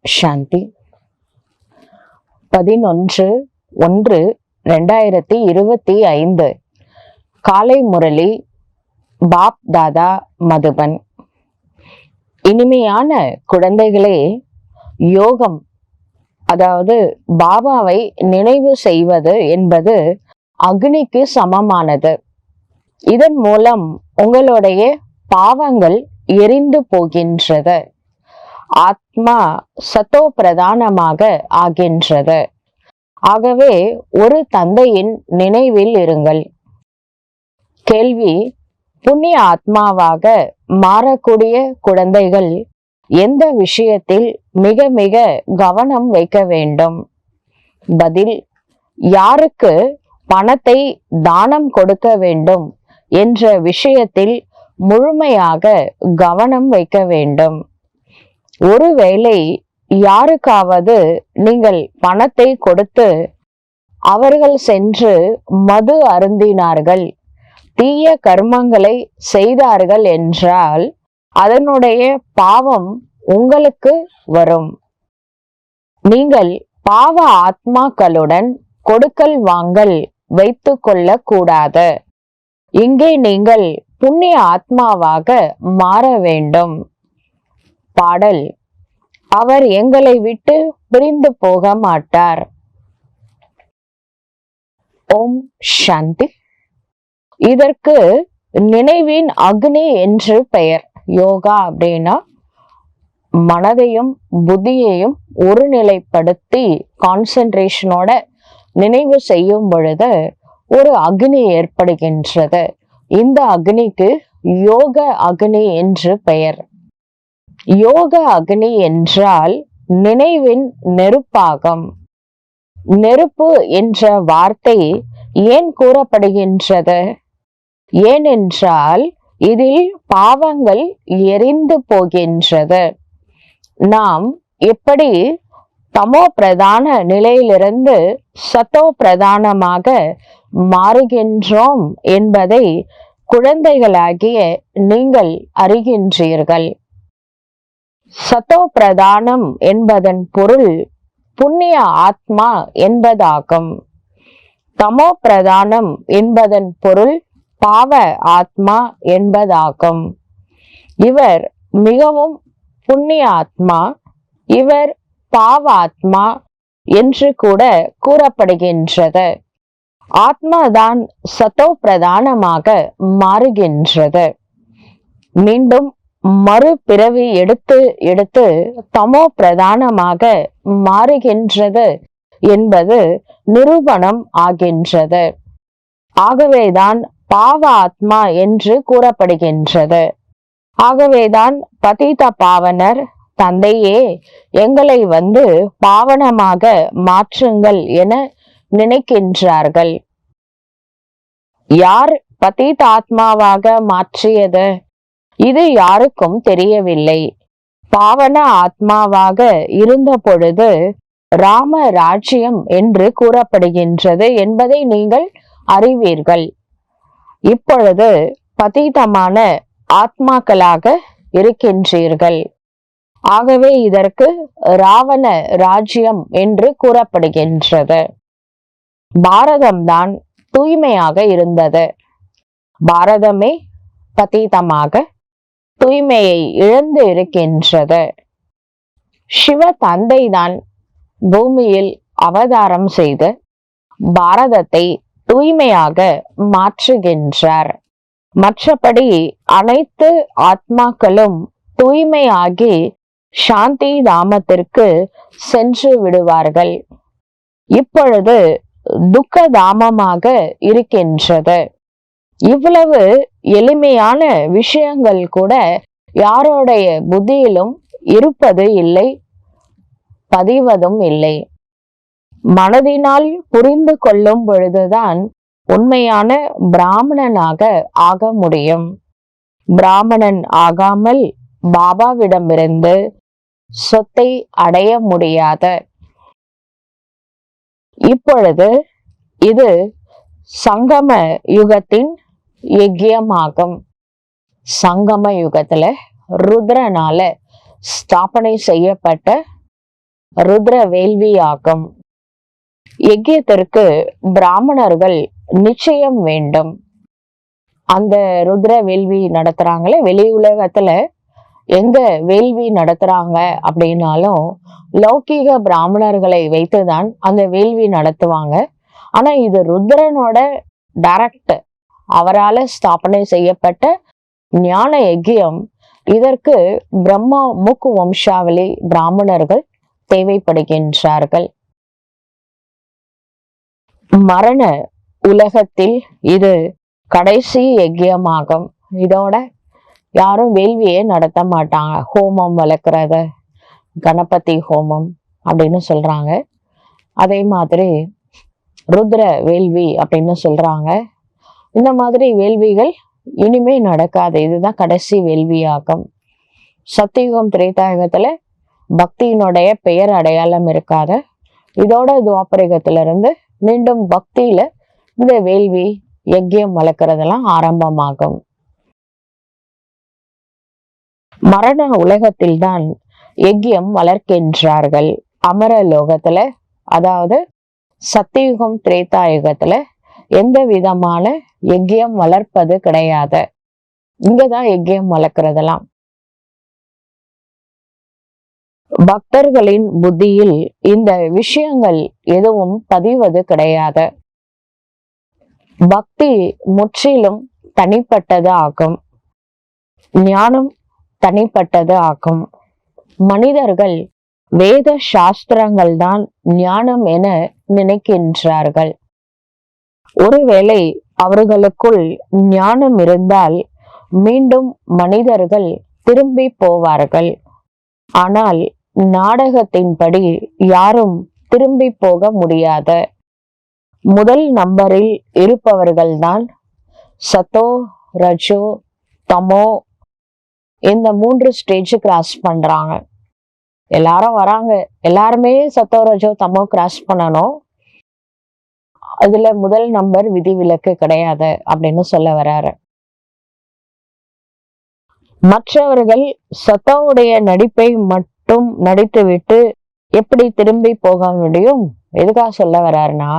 சாந்தி. 11/1/2025 காலை முரளி பாப் தாதா மதுபன். இனிமையான குழந்தைகளே, யோகம் அதாவது பாபாவை நினைவு செய்வது என்பது அக்னிக்கு சமமானது. இதன் மூலம் உங்களுடைய பாவங்கள் எரிந்து போகின்றது. ஆத்மா சத்தோ பிரதானமாக ஆகின்றது. ஆகவே ஒரு தந்தையின் நினைவில் இருங்கள். கேள்வி: புண்ணிய ஆத்மாவாக மாறக்கூடிய குழந்தைகள் எந்த விஷயத்தில் மிக மிக கவனம் வைக்க வேண்டும்? பதில்: யாருக்கு பணத்தை தானம் கொடுக்க வேண்டும் என்ற விஷயத்தில் முழுமையாக கவனம் வைக்க வேண்டும். ஒருவேளை யாருக்காவது நீங்கள் பணத்தை கொடுத்து அவர்கள் சென்று மது அருந்தினார்கள், தீய கர்மங்களை செய்தார்கள் என்றால் அதனுடைய பாவம் உங்களுக்கு வரும். நீங்கள் பாவ ஆத்மாக்களுடன் கொடுக்கல் வாங்கல் வைத்து கொள்ள கூடாது. இங்கே நீங்கள் புண்ணிய ஆத்மாவாக மாற வேண்டும். பாடல்: அவர் எங்களை விட்டு பிரிந்து போக மாட்டார். ஓம் சாந்தி. இதற்கு நினைவின் அக்னி என்று பெயர். யோகா அப்படின்னா மனதையும் புத்தியையும் ஒருநிலைப்படுத்தி கான்சென்ட்ரேஷனோட நினைவு செய்யும் பொழுது ஒரு அக்னி ஏற்படுகின்றது. இந்த அக்னிக்கு யோக அக்னி என்று பெயர். யோக அக்னி என்றால் நினைவின் நெருப்பாகும். நெருப்பு என்ற வார்த்தை ஏன் கூறப்படுகின்றது? ஏனென்றால் இதில் பாவங்கள் எரிந்து போகின்றது. நாம் எப்படி தமோ பிரதான நிலையிலிருந்து சத்தோ பிரதானமாக மாறுகின்றோம் என்பதை குழந்தைகளாகிய நீங்கள் அறிகின்றீர்கள். சத்தோ பிரதானம் என்பதன் பொருள் புண்ணிய ஆத்மா என்பதாகும். தமோ பிரதானம் என்பதன் பொருள் பாவ ஆத்மா என்பதாகும். இவர் மிகவும் புண்ணிய ஆத்மா, இவர் பாவ ஆத்மா என்று கூட கூறப்படுகின்றது. ஆத்மாதான் சத்தோ பிரதானமாக மாறுகின்றது. மீண்டும் மறுபிறவி எடுத்து எடுத்து தமோ பிரதானமாக மாறுகின்றது என்பது நிரூபணம் ஆகின்றது. ஆகவேதான் பாவ ஆத்மா என்று கூறப்படுகின்றது. ஆகவேதான் பதித பாவனர் தந்தையே எங்களை பாவனமாக மாற்றுங்கள் என நினைக்கின்றார்கள். யார் பதித ஆத்மாவாக மாற்றியது? இது யாருக்கும் தெரியவில்லை. பாவன ஆத்மாவாக இருந்த பொழுது ராம ராஜ்யம் என்று கூறப்படுகின்றது என்பதை நீங்கள் அறிவீர்கள். இப்பொழுது பதிதமான ஆத்மாக்களாக இருக்கின்றீர்கள். ஆகவே இதற்கு ராவண ராஜ்யம் என்று கூறப்படுகின்றது. பாரதம்தான் தூய்மையாக இருந்தது. பாரதமே பதிதமாக தூய்மையை இழந்து இருக்கின்றது. சிவ தந்தைதான் பூமியில் அவதாரம் செய்து பாரதத்தை தூய்மையாக மாற்றுகின்றார். மற்றபடி அனைத்து ஆத்மாக்களும் தூய்மையாகி சாந்தி தாமத்திற்கு சென்று விடுவார்கள். இப்பொழுது துக்க தாமமாக இருக்கின்றது. இவ்வளவு எளிமையான விஷயங்கள் கூட யாரோடைய புத்தியிலும் இருப்பது இல்லை, பதிவதும் இல்லை. மனதினால் புரிந்து கொள்ளும் பொழுதுதான் உண்மையான பிராமணனாக ஆக முடியும். பிராமணன் ஆகாமல் பாபாவிடமிருந்து சொத்தை அடைய முடியாது. இப்பொழுது இது சங்கம யுகத்தின் யஜ்யமாகும். சங்கம யுகத்துல ருத்ரனால ஸ்தாபனை செய்யப்பட்ட ருத்ர வேள்வி ஆகும். யஜ்யத்திற்கு பிராமணர்கள் நிச்சயம் வேண்டும். அந்த ருத்ர வேள்வி நடத்துறாங்களே, வெளி உலகத்துல எங்க வேள்வி நடத்துறாங்க அப்படின்னாலும் லௌகீக பிராமணர்களை வைத்துதான் அந்த வேள்வி நடத்துவாங்க. ஆனா இது ருத்ரனோட டைரக்ட், அவரால் ஸ்தாபனை செய்யப்பட்ட ஞான யஜ்யம். இதற்கு பிரம்மா முக்கு வம்சாவளி பிராமணர்கள் தேவைப்படுகின்றார்கள். மரண உலகத்தில் இது கடைசி யஜ்யமாகும். இதோட யாரும் வேள்வியே நடத்த மாட்டாங்க. ஹோமம் வளர்க்கறத கணபதி ஹோமம் அப்படின்னு சொல்றாங்க. அதே மாதிரி ருத்ர வேள்வி அப்படின்னு சொல்றாங்க. இந்த மாதிரி வேள்விகள் இனிமே நடக்காது. இதுதான் கடைசி வேள்வியாகும். சத்தியுகம் திரேதாயுகத்துல பக்தியினுடைய பெயர் அடையாளம் இருக்காத, இதோட துவாபரயுகத்திலிருந்து மீண்டும் பக்தியில இந்த வேள்வி யஜ்யம் வளர்க்கறதெல்லாம் ஆரம்பமாகும். மரண உலகத்தில் தான் யஜ்யம் வளர்க்கின்றார்கள். அமர லோகத்துல, அதாவது சத்தியுகம் திரேதாயுகத்துல எந்த விதமான யஜ்யம் வளர்ப்பது கிடையாது. இங்கதான் யஜ்யம் வளர்க்கறதெல்லாம். பக்தர்களின் புத்தியில் இந்த விஷயங்கள் எதுவும் பதிவது கிடையாது. பக்தி முற்றிலும் தனிப்பட்டது ஆகும். ஞானம் தனிப்பட்டது ஆகும். மனிதர்கள் வேத சாஸ்திரங்கள் தான் ஞானம் என நினைக்கின்றார்கள். ஒருவேளை அவர்களுக்குள் ஞானம் இருந்தால் மீண்டும் மனிதர்கள் திரும்பி போவார்கள். ஆனால் நாடகத்தின்படி யாரும் திரும்பி போக முடியாது. முதல் நம்பரில் இருப்பவர்கள்தான் சத்தோ ரஜோ தமோ இந்த 3 ஸ்டேஜ் கிராஸ் பண்றாங்க. எல்லாரும் வராங்க, எல்லாருமே சத்தோ ரஜோ தமோ கிராஸ் பண்ணணும். அதுல முதல் நம்பர் விதிவிலக்கு கிடையாது அப்படின்னு சொல்ல வர்றாரு. மற்றவர்கள் சத்தோவுடைய நடிப்பை மட்டும் நடித்துவிட்டு எப்படி திரும்பி போக முடியும்? எதுக்காக சொல்ல வர்றாருன்னா,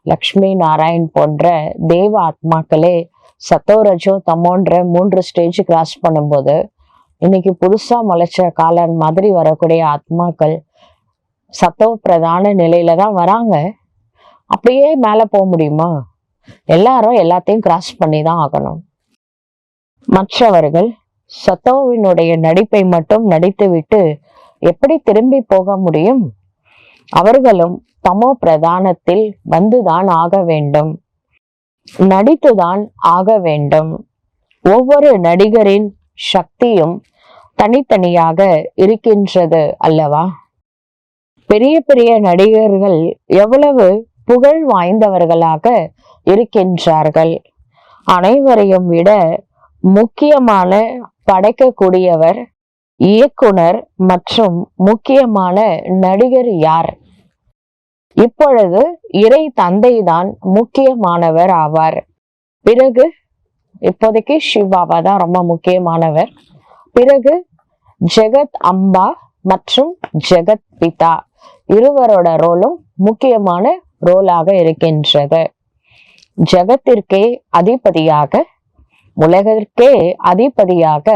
லக்ஷ்மி நாராயண் போன்ற தேவ ஆத்மாக்களே சத்தோ ரஜோ தமோன்ற 3 ஸ்டேஜ் கிராஸ் பண்ணும்போது இன்னைக்கு புதுசா முளைச்ச காலன் மாதிரி வரக்கூடிய ஆத்மாக்கள் சத்தோ பிரதான நிலையில தான் வராங்க. அப்படியே மேல போக முடியுமா? எல்லாரும் எல்லாத்தையும் கிராஸ் பண்ணி தான் ஆகணும். மற்றவர்கள் சத்தோவினுடைய நடிப்பை மட்டும் நடித்துவிட்டு எப்படி திரும்பி போக முடியும்? அவர்களும் தமோ பிரதானத்தில் வந்துதான் ஆக வேண்டும், நடித்துதான் ஆக வேண்டும். ஒவ்வொரு நடிகரின் சக்தியும் தனித்தனியாக இருக்கின்றது அல்லவா? பெரிய பெரிய நடிகர்கள் எவ்வளவு புகழ் வாய்ந்தவர்களாக இருக்கின்றார்கள். அனைவரையும் விட முக்கியமான படைக்கக்கூடியவர் இயக்குனர் மற்றும் முக்கியமான நடிகர் யார்? இப்பொழுது இறை தந்தை தான் முக்கியமானவர் ஆவார். பிறகு இப்போதைக்கு சிவாபா தான் ரொம்ப முக்கியமானவர். பிறகு ஜெகத் அம்பா மற்றும் ஜெகத் பிதா இருவரோட ரோலும் முக்கியமான ரோலாக இருக்கின்றது. ஜெகத்திற்கே அதிபதியாக, உலகிற்கே அதிபதியாக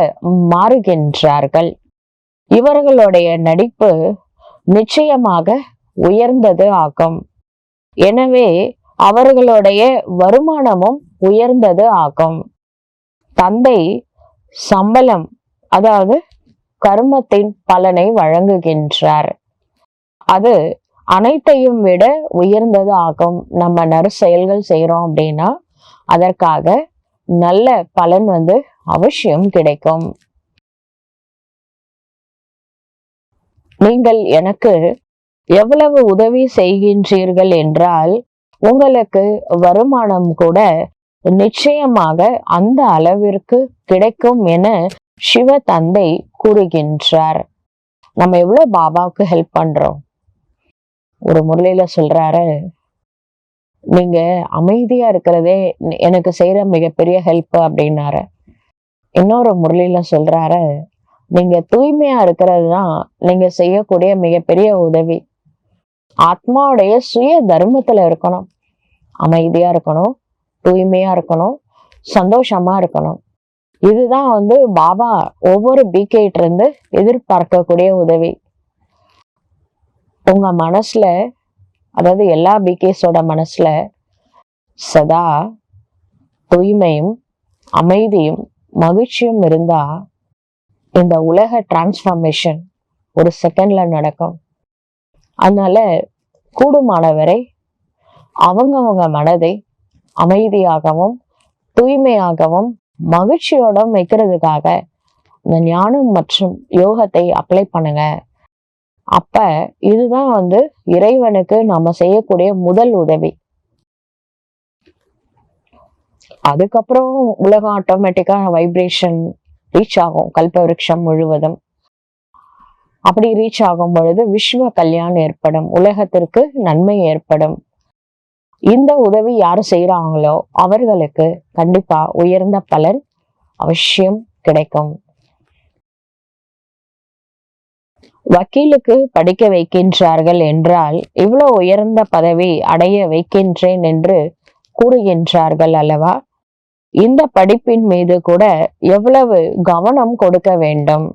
மாறுகின்றார்கள். இவர்களுடைய நடிப்பு நிச்சயமாக உயர்ந்தது ஆகும். எனவே அவர்களுடைய வருமானமும் உயர்ந்தது ஆகும். தந்தை சம்பளம், அதாவது கர்மத்தின் பலனை வழங்குகின்றார். அது அனைத்தையும் விட உயர்ந்தது ஆகும். நம்ம நற்செயல்கள் செய்யறோம் அப்படின்னா அதற்காக நல்ல பலன் அவசியம் கிடைக்கும். நீங்கள் எனக்கு எவ்வளவு உதவி செய்கின்றீர்கள் என்றால் உங்களுக்கு வருமானம் கூட நிச்சயமாக அந்த அளவிற்கு கிடைக்கும் என சிவ தந்தை கூறுகின்றார். நம்ம எவ்வளவு பாபாவுக்கு ஹெல்ப் பண்றோம்? ஒரு முரளியில சொல்றாரு, நீங்க அமைதியா இருக்கிறதே எனக்கு செய்யற மிகப்பெரிய ஹெல்ப் அப்படின்னாரு. இன்னொரு முரளியில சொல்றாரு, நீங்க தூய்மையா இருக்கிறது தான் நீங்க செய்யக்கூடிய மிகப்பெரிய உதவி. ஆத்மாவுடைய சுய தர்மத்துல இருக்கணும், அமைதியா இருக்கணும், தூய்மையா இருக்கணும், சந்தோஷமா இருக்கணும். இதுதான் பாபா ஒவ்வொரு பிகேட் இருந்து எதிர்பார்க்கக்கூடிய உதவி. உங்க மனசுல, அதாவது எல்லா பிகேஸோட மனசுல சதா தூய்மையும் அமைதியும் மகிழ்ச்சியும் இருந்தா இந்த உலக டிரான்ஸ்ஃபர்மேஷன் ஒரு செகண்ட்ல நடக்கும். அதனால கூடுமானவரை அவங்க மனதை அமைதியாகவும் தூய்மையாகவும் மகிழ்ச்சியோடும் வைக்கிறதுக்காக இந்த ஞானம் மற்றும் யோகத்தை அப்ளை பண்ணுங்க. அப்ப இதுதான் இறைவனுக்கு நம்ம செய்யக்கூடிய முதல் உதவி. அதுக்கப்புறம் உலகம் ஆட்டோமேட்டிக்கா வைப்ரேஷன் ரீச் ஆகும் கல்பவருஷம் முழுவதும். அப்படி ரீச் ஆகும் பொழுது விஸ்வ கல்யாணம் ஏற்படும், உலகத்திற்கு நன்மை ஏற்படும். இந்த உதவி யாரு செய்யறாங்களோ அவர்களுக்கு கண்டிப்பா உயர்ந்த பலன் அவசியம் கிடைக்கும். வக்கீலுக்கு படிக்க வைக்கின்றார்கள் என்றால் இவ்வளவு உயர்ந்த பதவி அடைய வைக்கின்றேன் என்று கூறுகின்றார்கள் அல்லவா? இந்த படிப்பின் மீது கூட எவ்வளவு கவனம் கொடுக்க வேண்டும்,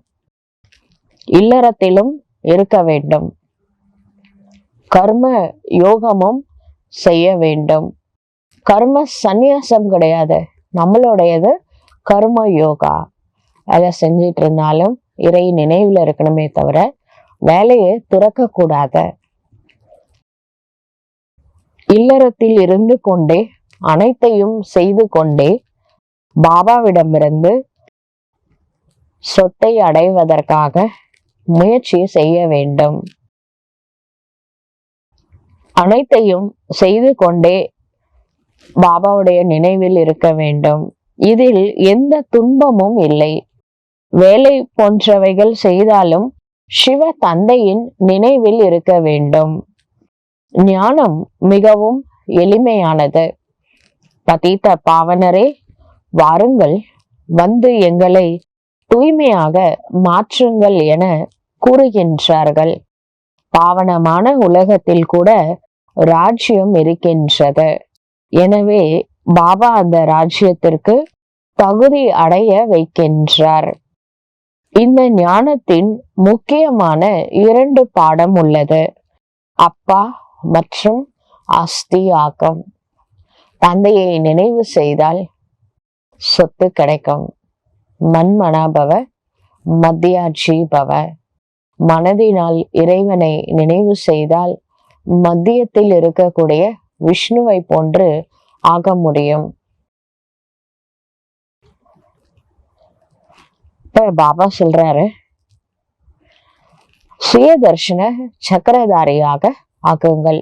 இல்லறத்திலும் இருக்க வேண்டும், கர்ம யோகமும் செய்ய வேண்டும். கர்ம சந்நியாசம் கிடையாது, நம்மளுடையது கர்ம யோகா. அதை செஞ்சிட்டு இருந்தாலும் இறை நினைவுல இருக்கணுமே தவிர வேலையை துறக்க கூடாது. இல்லறத்தில் இருந்து கொண்டே அனைத்தையும் செய்து கொண்டே பாபாவிடமிருந்து சொத்தை அடைவதற்காக முயற்சி செய்ய வேண்டும். அனைத்தையும் செய்து கொண்டே பாபாவுடைய நினைவில் இருக்க வேண்டும். இதில் எந்த துன்பமும் இல்லை. வேலை போன்றவைகள் செய்தாலும் சிவ தந்தையின் நினைவில் இருக்க வேண்டும். ஞானம் மிகவும் எளிமையானது. பதீத பாவனரே, வாருங்கள், வந்து எங்களை தூய்மையாக மாற்றுங்கள் என கூறுகின்றார்கள். பாவனமான உலகத்தில் கூட ராஜ்யம் இருக்கின்றது. எனவே பாபா அந்த ராஜ்யத்திற்கு தகுதி அடைய வைக்கின்றார். இந்த ஞானத்தின் முக்கியமான 2 பாடம் உள்ளது, அப்பா மற்றும் ஆஸ்தி ஆக்கம். தந்தையை நினைவு செய்தால் சொத்து கிடைக்கும். மன்மனாபவ மத்தியாஜி பவ. மனதினால் இறைவனை நினைவு செய்தால் மத்தியத்தில் இருக்கக்கூடிய விஷ்ணுவை போன்று ஆக முடியும். பாபா சொல்றாரு, சுயதர்ஷன சக்கரதாரியாக ஆகுங்கள்.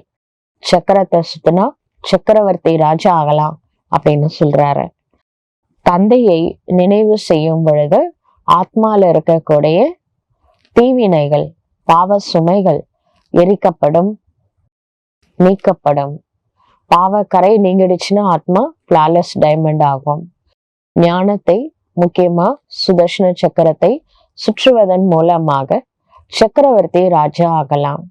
சக்கரத்தை சுத்தினா சக்கரவர்த்தி ராஜா ஆகலாம் அப்படின்னு சொல்றாரு. தந்தையை நினைவு செய்யும் பொழுது ஆத்மால இருக்கக்கூடிய தீவினைகள், பாவ சுமைகள் எரிக்கப்படும், நீக்கப்படும். பாவக்கரை நீங்கிடுச்சுன்னா ஆத்மா பிளாலஸ் டைமண்ட் ஆகும். ஞானத்தை, முக்கியமா சுதர்ஷன சக்கரத்தை சுற்றுவதன் மூலமாக சக்கரவர்த்தி ராஜா ஆகலாம்.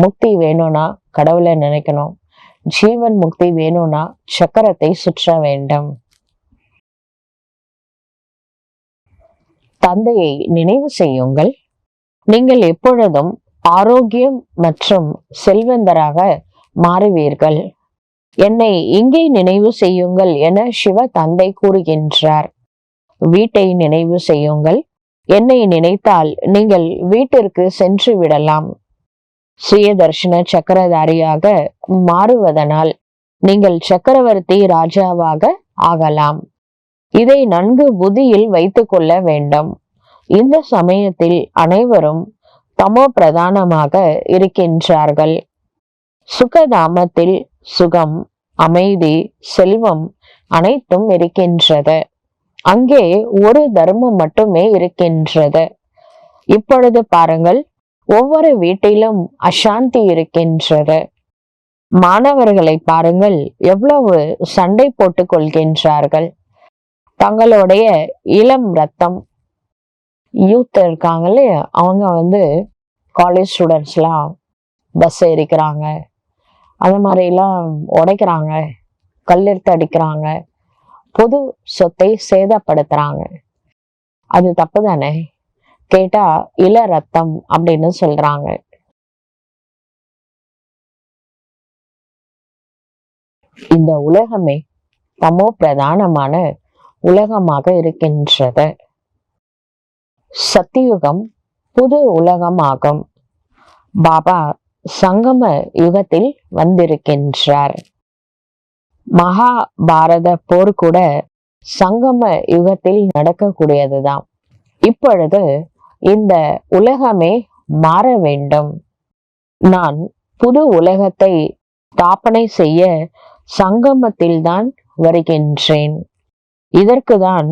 முக்தி வேணும்னா கடவுளை நினைக்கணும். ஜீவன் முக்தி வேணும்னா சக்கரத்தை சுற்ற வேண்டும். தந்தையை நினைவு செய்யுங்கள். நீங்கள் எப்பொழுதும் ஆரோக்கியம் மற்றும் செல்வந்தராக மாறுவீர்கள். என்னை இங்கே நினைவு செய்யுங்கள் என சிவ தந்தை கூறுகின்றார். வீட்டை நினைவு செய்யுங்கள். என்னை நினைத்தால் நீங்கள் வீட்டிற்கு சென்று விடலாம். சுயதர்ஷன சக்கரதாரியாக மாறுவதனால் நீங்கள் சக்கரவர்த்தி ராஜாவாக ஆகலாம். இதை நன்கு புத்தியில் வைத்துக் கொள்ள வேண்டும். இந்த சமயத்தில் அனைவரும் தமோ பிரதானமாக இருக்கின்றார்கள். சுகதாமத்தில் சுகம், அமைதி, செல்வம் அனைத்தும் இருக்கின்றது. அங்கே ஒரு தர்மம் மட்டுமே இருக்கின்றது. இப்பொழுது பாருங்கள், ஒவ்வொரு வீட்டிலும் அசாந்தி இருக்கின்றது. மாணவர்களை பாருங்கள், எவ்வளவு சண்டை போட்டுக் கொள்கின்றார்கள். தங்களுடைய இளம் ரத்தம் யூத் இருக்காங்களே அவங்க வந்து காலேஜ் ஸ்டூடெண்ட்ஸ்லாம் பஸ் எரிக்கிறாங்க, அந்த மாதிரிலாம் உடைக்கிறாங்க, கல்லெடுத்து அடிக்கிறாங்க, பொது சொத்தை சேதப்படுத்துறாங்க. அது தப்பு தானே? கேட்டா இள ரத்தம் அப்படின்னு சொல்றாங்க. இந்த உலகமே தமோ பிரதானமான உலகமாக இருக்கின்றது. சத்தியுகம் புது உலகமாகும். பாபா சங்கம யுகத்தில் வந்திருக்கின்றார். மகாபாரத போர் கூட சங்கம யுகத்தில் நடக்கக்கூடியதுதான். இப்பொழுது இந்த உலகமே மாற வேண்டும். நான் புது உலகத்தை ஸ்தாபனை செய்ய சங்கமத்தில்தான் வருகின்றேன். இதற்குதான்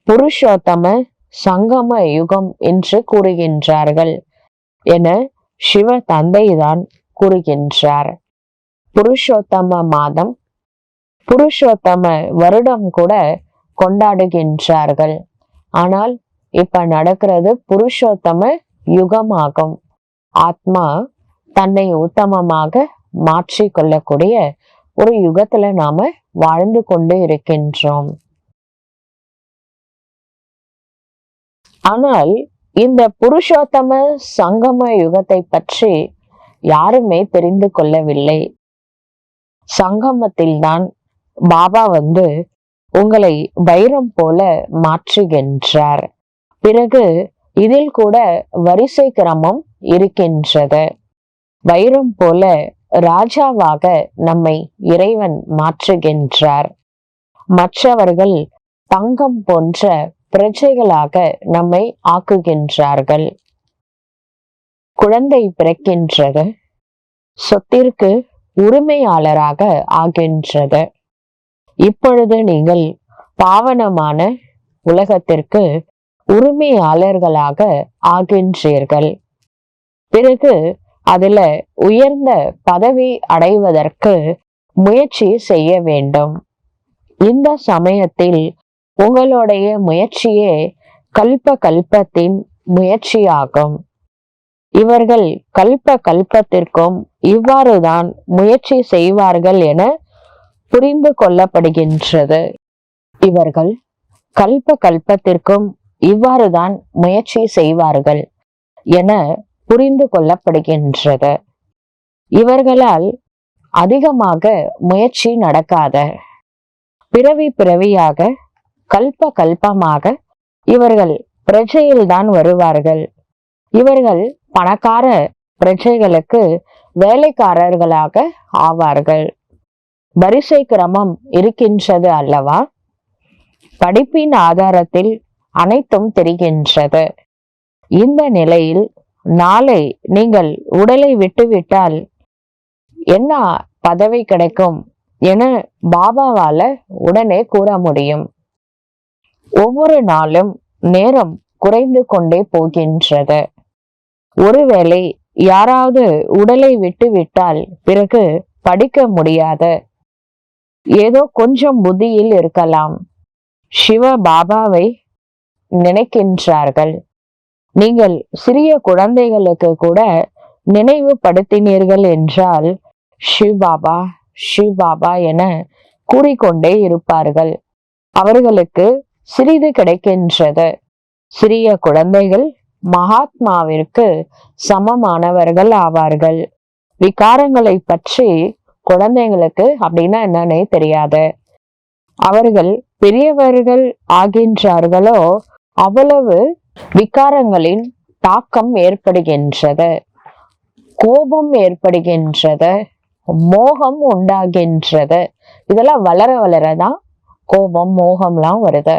புருஷோத்தம சங்கம யுகம் என்று கூறுகின்றார்கள் என சிவ தந்தைதான் கூறுகின்றார். புருஷோத்தம மாதம், புருஷோத்தம வருடம் கூட கொண்டாடுகின்றார்கள். ஆனால் இப்ப நடக்கிறது புருஷோத்தம யுகமாகும். ஆத்மா தன்னை உத்தமமாக மாற்றி கொள்ளக்கூடிய ஒரு யுகத்துல நாம வாழ்ந்து கொண்டு இருக்கின்றோம். ஆனால் இந்த புருஷோத்தம சங்கம யுகத்தை பற்றி யாருமே தெரிந்து கொள்ளவில்லை. சங்கமத்தில்தான் பாபா வந்து உங்களை வைரம் போல மாற்றுகின்றார். பிறகு இதில் கூட வரிசை கிரமம் இருக்கின்றது. வைரம் போல ராஜாவாக நம்மை இறைவன் மாற்றுகின்றார். மற்றவர்கள் தங்கம் போன்ற பிரஜைகளாக நம்மை ஆக்குகின்றார்கள். குழந்தை பிறக்கின்றது, சொத்திற்கு உரிமையாளராக ஆகின்றது. இப்பொழுது நீங்கள் பாவனமான உலகத்திற்கு உரிமையாளர்களாக ஆகின்றீர்கள். பிறகு அதுல உயர்ந்த பதவி அடைவதற்கு முயற்சி செய்ய வேண்டும். இந்த சமயத்தில் உங்களுடைய முயற்சியே கல்ப கல்பத்தின் முயற்சியாகும். இவர்கள் கல்ப கல்பத்திற்கும் இவ்வாறுதான் முயற்சி செய்வார்கள் என புரிந்து கொள்ளப்படுகின்றது. இவர்கள் கல்ப கல்பத்திற்கும் இவ்வாறுதான் முயற்சி செய்வார்கள் என புரிந்து கொள்ளப்படுகின்றது. இவர்களால் அதிகமாக முயற்சி நடக்காத, பிறவி பிறவியாக கல்ப கல்பமாக இவர்கள் பிரஜையில்தான் வருவார்கள். இவர்கள் பணக்கார பிரஜைகளுக்கு வேலைக்காரர்களாக ஆவார்கள். வரிசை கிரமம் இருக்கின்றது அல்லவா? படிப்பின் ஆதாரத்தில் அனைத்தும் தெரிகின்றது. இந்த நிலையில் நாளை நீங்கள் உடலை விட்டுவிட்டால் என்ன பதவி கிடைக்கும் என பாபாவால உடனே கூற முடியும். ஒவ்வொரு நாளும் நேரம் குறைந்து கொண்டே போகின்றது. ஒருவேளை யாராவது உடலை விட்டுவிட்டால் பிறகு படிக்க முடியாத, ஏதோ கொஞ்சம் புத்தியில் இருக்கலாம். சிவ பாபாவை நினைக்கின்றார்கள். நீங்கள் சிறிய குழந்தைகளுக்கு கூட நினைவுபடுத்தினீர்கள் என்றால் சிவ் பாபா சிவ் பாபா என கூறிக்கொண்டே இருப்பார்கள். அவர்களுக்கு சிறிது கிடைக்கின்றது. சிறிய குழந்தைகள் மகாத்மாவிற்கு சமமானவர்கள் ஆவார்கள். விகாரங்களை பற்றி குழந்தைங்களுக்கு அப்படின்னா என்னன்னே தெரியாது. அவர்கள் பெரியவர்கள் ஆகின்றார்களோ அவ்வளவு விகாரங்களின் தாக்கம் ஏற்படுகின்றது. கோபம் ஏற்படுகின்றது, மோகம் உண்டாகின்றது. இதெல்லாம் வளர வளரதான் கோபம் மோகம்லாம் வருது.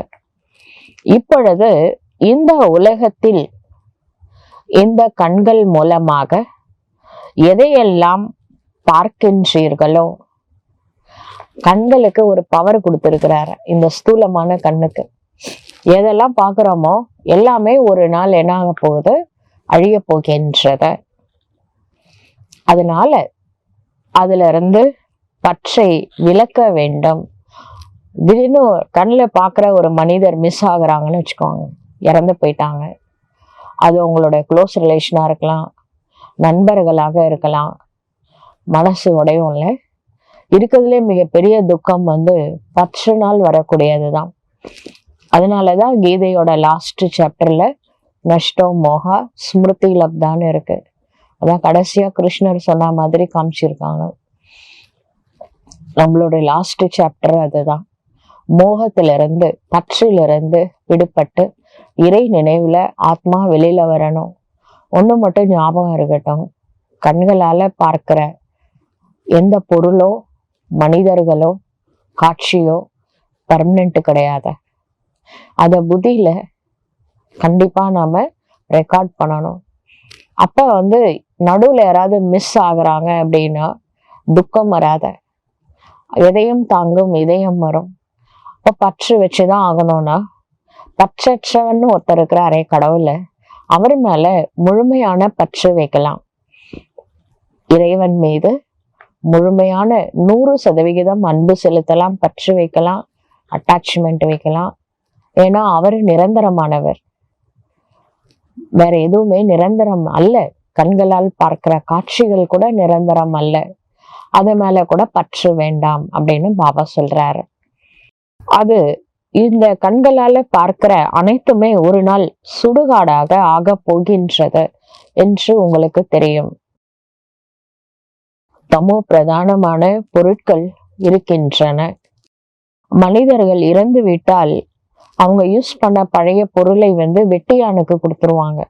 இப்பொழுது இந்த உலகத்தில் இந்த கண்கள் மூலமாக எதையெல்லாம் பார்க்கின்றீர்களோ, கண்களுக்கு ஒரு பவர் கொடுத்திருக்கிறார். இந்த ஸ்தூலமான கண்ணுக்கு எதெல்லாம் பார்க்கிறோமோ எல்லாமே ஒரு நாள் என்ன ஆக போகுது, அழிய போகின்றது. அதனால அதுல இருந்து பற்றை விலக்க வேண்டும். திடீர்னு கண்ணில் பார்க்குற ஒரு மனிதர் மிஸ் ஆகுறாங்கன்னு வச்சுக்கோங்க, இறந்து போயிட்டாங்க. அது உங்களுடைய க்ளோஸ் ரிலேஷனா இருக்கலாம், நண்பர்களாக இருக்கலாம். மனசு உடையும்ல. இருக்கிறதுலே மிகப்பெரிய துக்கம் பற்றுனால் வரக்கூடியதுதான். அதனாலதான் கீதையோட லாஸ்ட் சாப்டர்ல நஷ்டோ மோகா ஸ்மிருதி லப்தான்னு இருக்கு. அதான் கடைசியா கிருஷ்ணர் சொன்ன மாதிரி காமிச்சிருக்காங்க. நம்மளுடைய லாஸ்ட் சாப்டர் அதுதான். மோகத்திலிருந்து பற்றிலிருந்து விடுபட்டு இறை நினைவுல ஆத்மா வெளியில வரணும். ஒண்ணு மட்டும் ஞாபகம் இருக்கட்டும், கண்களால பார்க்கிற எந்த பொருளோ மனிதர்களோ காட்சியோ பர்மனெண்ட் கிடையாது. அத புத்தியில கண்டிப்பா நாம ரெக்கார்ட் பண்ணணும். அப்ப நடுவுல யாராவது மிஸ் ஆகுறாங்க அப்படின்னா துக்கம் வராத, எதையும் தாங்கும் இதயம் வரும். இப்ப பற்று வச்சுதான் ஆகணும்னா, பற்றற்றவன் ஒருத்தர் இருக்கிறாரே கடவுள, அவர் மேல முழுமையான பற்று வைக்கலாம். இறைவன் மீது முழுமையான 100% அன்பு செலுத்தலாம், பற்று வைக்கலாம், அட்டாச்மெண்ட் வைக்கலாம். ஏன்னா அவர் நிரந்தரமானவர், வேற எதுவுமே நிரந்தரம் அல்ல. கண்களால் பார்க்கிற காட்சிகள் கூட நிரந்தரம் அல்ல. அது மேல கூட பற்று வேண்டாம் அப்படின்னு பாபா சொல்றாரு. அது இந்த கண்களால பார்க்கிற அனைத்துமே ஒரு நாள் சுடுகாடாக ஆக போகின்றது என்று உங்களுக்கு தெரியும். தமோ பிரதானமான பொருட்கள் இருக்கின்றன. மனிதர்கள் இறந்து விட்டால் அவங்க யூஸ் பண்ண பழைய பொருளை வெட்டியானுக்கு கொடுத்துருவாங்க.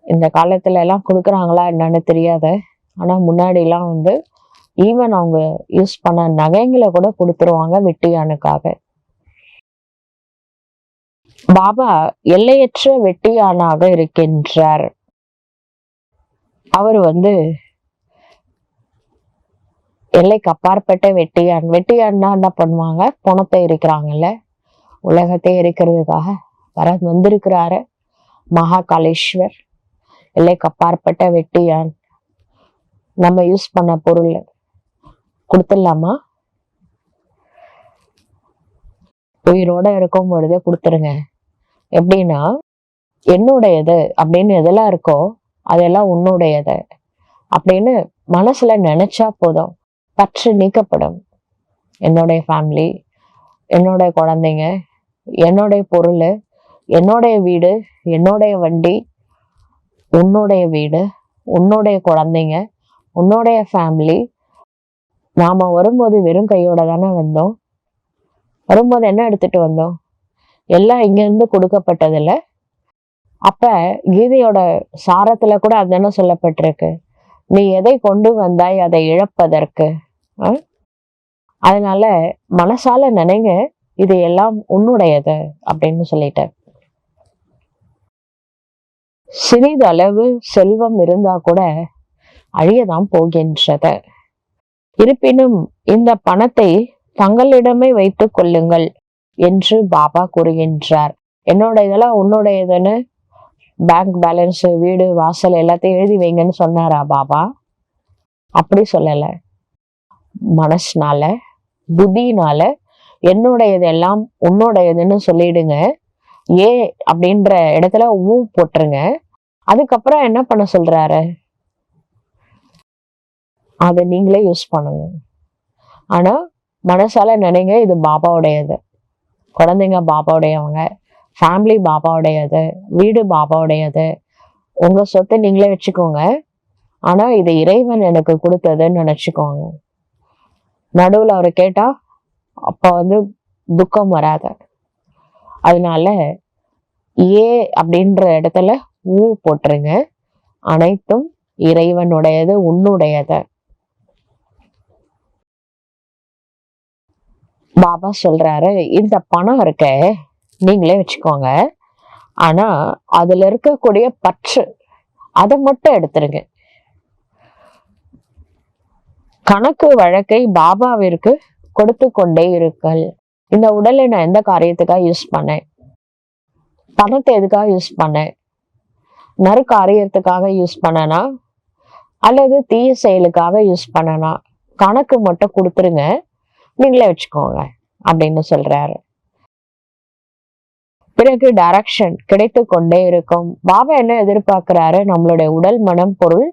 இந்த காலத்துல எல்லாம் கொடுக்குறாங்களா என்னன்னு தெரியாத. ஆனா முன்னாடி எல்லாம் ஈவன் அவங்க யூஸ் பண்ண நகைங்களை கூட கொடுத்துருவாங்க வெட்டியானுக்காக. பாபா எல்லையற்ற வெட்டியானாக இருக்கின்றார். அவர் எல்லைக்கு அப்பாற்பட்ட வெட்டியான். வெட்டியான்னா என்ன பண்ணுவாங்க, பணத்தை இருக்கிறாங்கல்ல, உலகத்தை இருக்கிறதுக்காக வந்திருக்கிறாரு மகாகாலேஸ்வர். எல்லைக்கு அப்பாற்பட்ட வெட்டியான். நம்ம யூஸ் பண்ண பொருள் கொடுத்துடலாமா? உயிரோட இருக்கும் பொழுதே கொடுத்துருங்க. எப்படின்னா, என்னுடையது அப்படின்னு எதெல்லாம் இருக்கோ அதெல்லாம் உன்னுடையது அப்படின்னு மனசுல நினைச்சா போதும், பற்று நீக்கப்படும். என்னுடைய ஃபேமிலி, என்னுடைய குழந்தைங்க, என்னுடைய பொருள், என்னுடைய வீடு, என்னுடைய வண்டி, உன்னுடைய வீடு, உன்னுடைய குழந்தைங்க, உன்னுடைய ஃபேமிலி. நாம வரும்போது வெறும் கையோட தானே வந்தோம். வரும்போது என்ன எடுத்துட்டு வந்தோம்? எல்லாம் இங்க இருந்து கொடுக்கப்பட்டதில்ல. அப்ப கீதையோட சாரத்துல கூட அதுதானே சொல்லப்பட்டிருக்கு, நீ எதை கொண்டு வந்தாய் அதை இழப்பதற்கு. அதனால மனசால நினைங்க, இது எல்லாம் உன்னுடையது அப்படின்னு சொல்லிட்டு. சிறிதளவு செல்வம் இருந்தா கூட அழியதான் போகின்றது. இருப்பினும் இந்த பணத்தை தங்களிடமே வைத்துக் கொள்ளுங்கள் என்று பாபா கூறுகின்றார். என்னோட இதெல்லாம் உன்னுடையதுன்னு பேங்க் பேலன்ஸ், வீடு, வாசல் எல்லாத்தையும் எழுதி வைங்கன்னு சொன்னாரா பாபா? அப்படி சொல்லல. மனசுனால, புத்தினால என்னுடையது எல்லாம் உன்னுடையதுன்னு சொல்லிடுங்க. ஏ அப்படின்ற இடத்துல ஊ போட்டுருங்க. அதுக்கப்புறம் என்ன பண்ண சொல்றாரு? அதை நீங்களே யூஸ் பண்ணுங்க. ஆனா மனசால நினைங்க, இது பாபாவுடையது. குழந்தைங்க பாபாவுடையவங்க, ஃபேமிலி பாபாவுடையது, வீடு பாபாவுடையது. உங்க சொத்தை நீங்களே வச்சுக்கோங்க. ஆனா இது இறைவன் எனக்கு கொடுத்ததுன்னு நினைச்சுக்கோங்க. நடுவுல அவரு கேட்டா அப்ப துக்கம் வராது. அதனால ஏ அப்படின்ற இடத்துல ஊ போட்டுருங்க. அனைத்தும் இறைவனுடையது, உன்னுடையது. பாபா சொல்றாரு, இந்த பணம் இருக்க நீங்களே வச்சுக்கோங்க. ஆனா அதுல இருக்கக்கூடிய பற்று அதை மட்டும் எடுத்துருங்க. கணக்கு வழக்கை பாபாவிற்கு கொடுத்து கொண்டே இருக்கல். இந்த உடலை நான் எந்த காரியத்துக்காக யூஸ் பண்ணேன்? பணத்தை எதுக்காக யூஸ் பண்ணேன்? நறுக்காரியத்துக்காக யூஸ் பண்ணனா அல்லது தீய செயலுக்காக யூஸ் பண்ணனா? கணக்கு மட்டும் கொடுத்துருங்க, நீங்களே வச்சுக்கோங்க அப்படின்னு சொல்றாரு. பிறகு டைரக்ஷன் கிடைத்து கொண்டே இருக்கும். பாபா என்ன எதிர்பார்க்கிறாரு? நம்மளுடைய உடல், மனம், பொருள்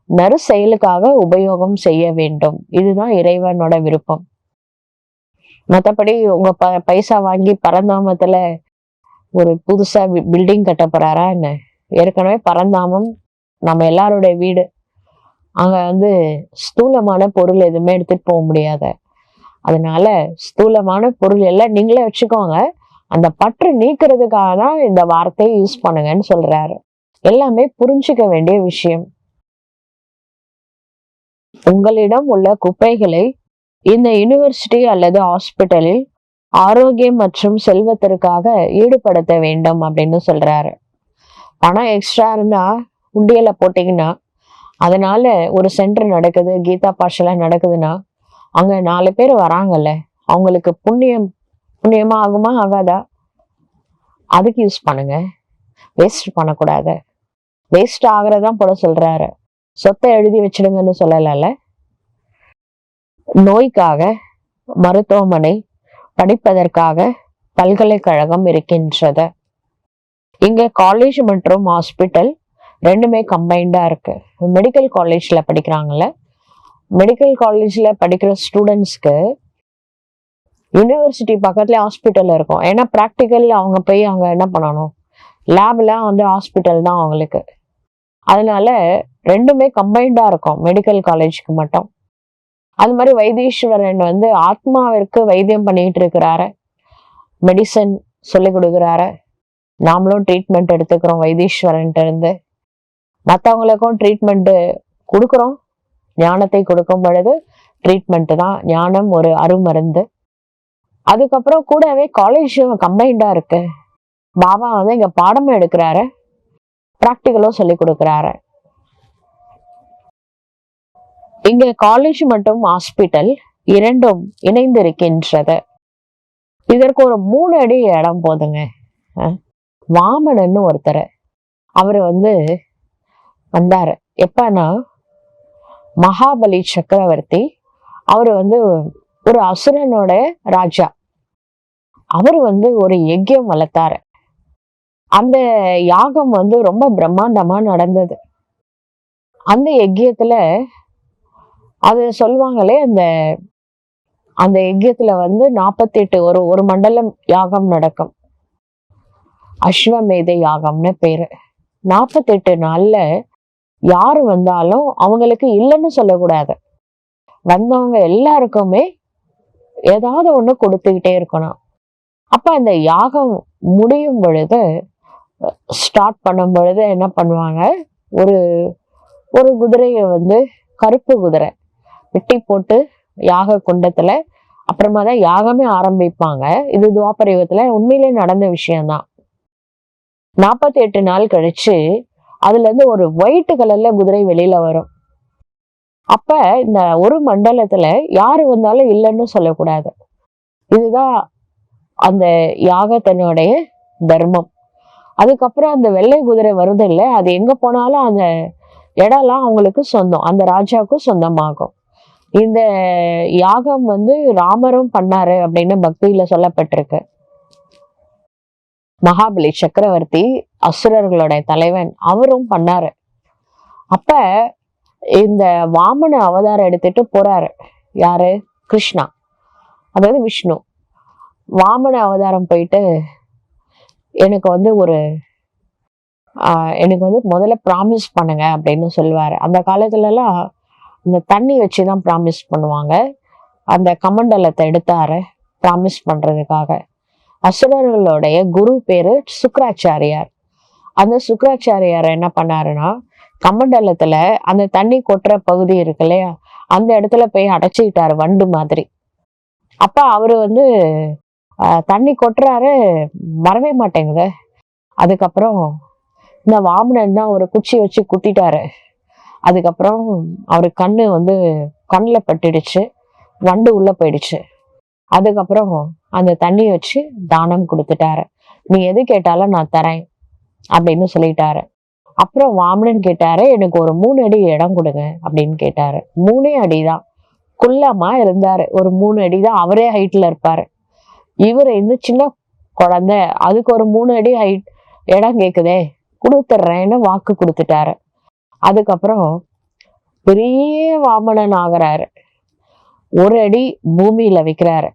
நறு செயலுக்காக உபயோகம் செய்ய வேண்டும். இதுதான் இறைவனோட விருப்பம். மத்தபடி உங்க பைசா வாங்கி பரந்தாமத்துல ஒரு புதுசா பில்டிங் கட்ட போறாரா என்ன? ஏற்கனவே பரந்தாமம் நம்ம எல்லாருடைய வீடு. அங்க ஸ்தூலமான பொருள் எதுவுமே எடுத்துட்டு போக முடியாத. அதனால ஸ்தூலமான பொருள் எல்லாம் நீங்களே வச்சுக்கோங்க. அந்த பற்று நீக்கிறதுக்காக தான் இந்த வார்த்தையை யூஸ் பண்ணுங்கன்னு சொல்றாரு. எல்லாமே புரிஞ்சுக்க வேண்டிய விஷயம். உங்களிடம் உள்ள குப்பைகளை இந்த யூனிவர்சிட்டி அல்லது ஹாஸ்பிட்டலில் ஆரோக்கியம் மற்றும் செல்வத்திற்காக ஈடுபடுத்த வேண்டும் அப்படின்னு சொல்றாரு. பணம் எக்ஸ்ட்ரா இருந்தா உண்டியல போட்டீங்கன்னா, அதனால ஒரு சென்டர் நடக்குது, கீதா பாஷலா நடக்குதுன்னா அங்க 4 பேர் வராங்கல்ல, அவங்களுக்கு புண்ணியமா ஆகுமா ஆகாதா? அதுக்கு யூஸ் பண்ணுங்க. வேஸ்ட் பண்ணக்கூடாது. வேஸ்ட் ஆகுறதான் போட சொல்றாரு. சொத்தை எழுதி வச்சிடுங்கன்னு சொல்லல. நோய்க்காக மருத்துவமனை, படிப்பதற்காக பல்கலைக்கழகம் இருக்கின்றது. இங்க காலேஜ் மற்றும் ஹாஸ்பிட்டல் ரெண்டுமே கம்பைண்டா இருக்கு. மெடிக்கல் காலேஜ்ல படிக்கிறாங்கல்ல, மெடிக்கல் காலேஜ்ல படிக்கிற ஸ்டூடெண்ட்ஸ்க்கு யூனிவர்சிட்டி பக்கத்துல ஹாஸ்பிட்டல் இருக்கும். ஏன்னா ப்ராக்டிக்கல் அவங்க போய் அங்க என்ன பண்ணணும், லேப்லாம் ஹாஸ்பிட்டல் தான் அவங்களுக்கு. அதனால ரெண்டுமே கம்பைண்டா இருக்கும் மெடிக்கல் காலேஜுக்கு மட்டும். அது மாதிரி வைத்தீஸ்வரன் ஆத்மாவிற்கு வைத்தியம் பண்ணிட்டு இருக்கிறாரு, மெடிசன் சொல்லி கொடுக்குறாரு. நாமளும் ட்ரீட்மெண்ட் எடுத்துக்கிறோம் வைத்தீஸ்வரன்ட்டு இருந்து. மற்றவங்களுக்கும் ட்ரீட்மெண்ட் கொடுக்குறோம். ஞானத்தை கொடுக்கும் பொழுது ட்ரீட்மெண்ட் தான். ஞானம் ஒரு அருமருந்து. அதுக்கப்புறம் கூடவே காலேஜ் கம்பைண்டா இருக்கு. பாபா இங்க பாடமும் எடுக்கிறாரு, பிராக்டிக்கலும் சொல்லி கொடுக்குறாரு. இங்க காலேஜ் மற்றும் ஹாஸ்பிட்டல் இரண்டும் இணைந்து இருக்கின்றது. இதற்கு ஒரு 3 அடி இடம் போதுங்க. வாமனன்னு ஒருத்தர், அவரு வந்தாரு. எப்பன்னா மகாபலி சக்கரவர்த்தி, அவரு ஒரு அசுரனோட ராஜா. அவரு ஒரு யஜ்யம் வளர்த்தாரு. அந்த யாகம் ரொம்ப பிரம்மாண்டமா நடந்தது. அந்த யஜ்யத்துல அது சொல்லுவாங்களே, அந்த யஜ்யத்துல 48 ஒரு மண்டலம் யாகம் நடக்கும். அஸ்வமேத யாகம்னு பேரு. 48 நாள்ல யாரு வந்தாலும் அவங்களுக்கு இல்லைன்னு சொல்லக்கூடாது. வந்தவங்க எல்லாருக்குமே ஏதாவது ஒண்ணு கொடுத்துக்கிட்டே இருக்கணும். அப்ப அந்த யாகம் முடியும் பொழுது, ஸ்டார்ட் பண்ணும் பொழுது என்ன பண்ணுவாங்க, ஒரு குதிரைய கருப்பு குதிரை வெட்டி போட்டு யாக குண்டத்துல அப்புறமா தான் யாகமே ஆரம்பிப்பாங்க. இது துவாபர யுகத்துல உண்மையிலே நடந்த விஷயம்தான். 48 நாள் கழிச்சு அதுல ஒரு ஒயிட் கலர்ல குதிரை வெளியில வரும். அப்ப இந்த ஒரு மண்டலத்துல யாரு வந்தாலும் இல்லைன்னு சொல்லக்கூடாது. இதுதான் அந்த யாகத்தினுடைய தர்மம். அதுக்கப்புறம் அந்த வெள்ளை குதிரை வருது இல்ல, அது எங்க போனாலும் அந்த இடம்லாம் அவங்களுக்கு சொந்தம், அந்த ராஜாவுக்கும் சொந்தமாகும். இந்த யாகம் ராமரும் பண்ணாரு அப்படின்னு பக்தியில சொல்லப்பட்டிருக்கு. மகாபலி சக்கரவர்த்தி அசுரர்களுடைய தலைவன், அவரும் பண்ணாரு. அப்ப இந்த வாமன அவதாரம் எடுத்துட்டு போறாரு. யாரு? கிருஷ்ணா, அதாவது விஷ்ணு. வாமன அவதாரம் போயிட்டு எனக்கு எனக்கு முதல்ல ப்ராமிஸ் பண்ணுங்க அப்படின்னு சொல்லுவாரு. அந்த காலத்துல எல்லாம் இந்த தண்ணி வச்சுதான் ப்ராமிஸ் பண்ணுவாங்க. அந்த கமண்டலத்தை எடுத்தாரு ப்ராமிஸ் பண்றதுக்காக. அசுரர்களுடைய குரு பேரு சுக்ராச்சாரியார். அந்த சுக்ராச்சாரியார் என்ன பண்ணாருன்னா, கமண்டலத்துல அந்த தண்ணி கொட்டுற பகுதி இருக்கு இல்லையா, அந்த இடத்துல போய் அடைச்சிக்கிட்டாரு வண்டு மாதிரி. அப்ப அவரு தண்ணி கொட்டுறாரு, வரவே மாட்டேங்குது. அதுக்கப்புறம் இந்த வாமனன் தான் ஒரு குச்சி வச்சு குத்திட்டாரு. அதுக்கப்புறம் அவரு கண்ணுல பட்டுடுச்சு, வண்டு உள்ள போயிடுச்சு. அதுக்கப்புறம் அந்த தண்ணி வச்சு தானம் கொடுத்துட்டாரு. நீ எது கேட்டாலும் நான் தரேன் அப்படின்னு சொல்லிட்டாரு. அப்புறம் வாமனன் கேட்டாரு, எனக்கு ஒரு 3 அடி இடம் கொடுங்க அப்படின்னு கேட்டாரு. 3 அடிதான், குள்ளமா இருந்தாரு. ஒரு 3 அடிதான், அவரே ஹைட்ல இருப்பாரு. இவரு சின்ன குழந்தை, அதுக்கு ஒரு 3 அடி ஹைட் இடம் கேக்குதே, கொடுத்துட்றேன்னு வாக்கு கொடுத்துட்டாரு. அதுக்கப்புறம் பெரிய வாமனன் ஆகுறாரு. 1 அடி பூமியில வைக்கிறாரு,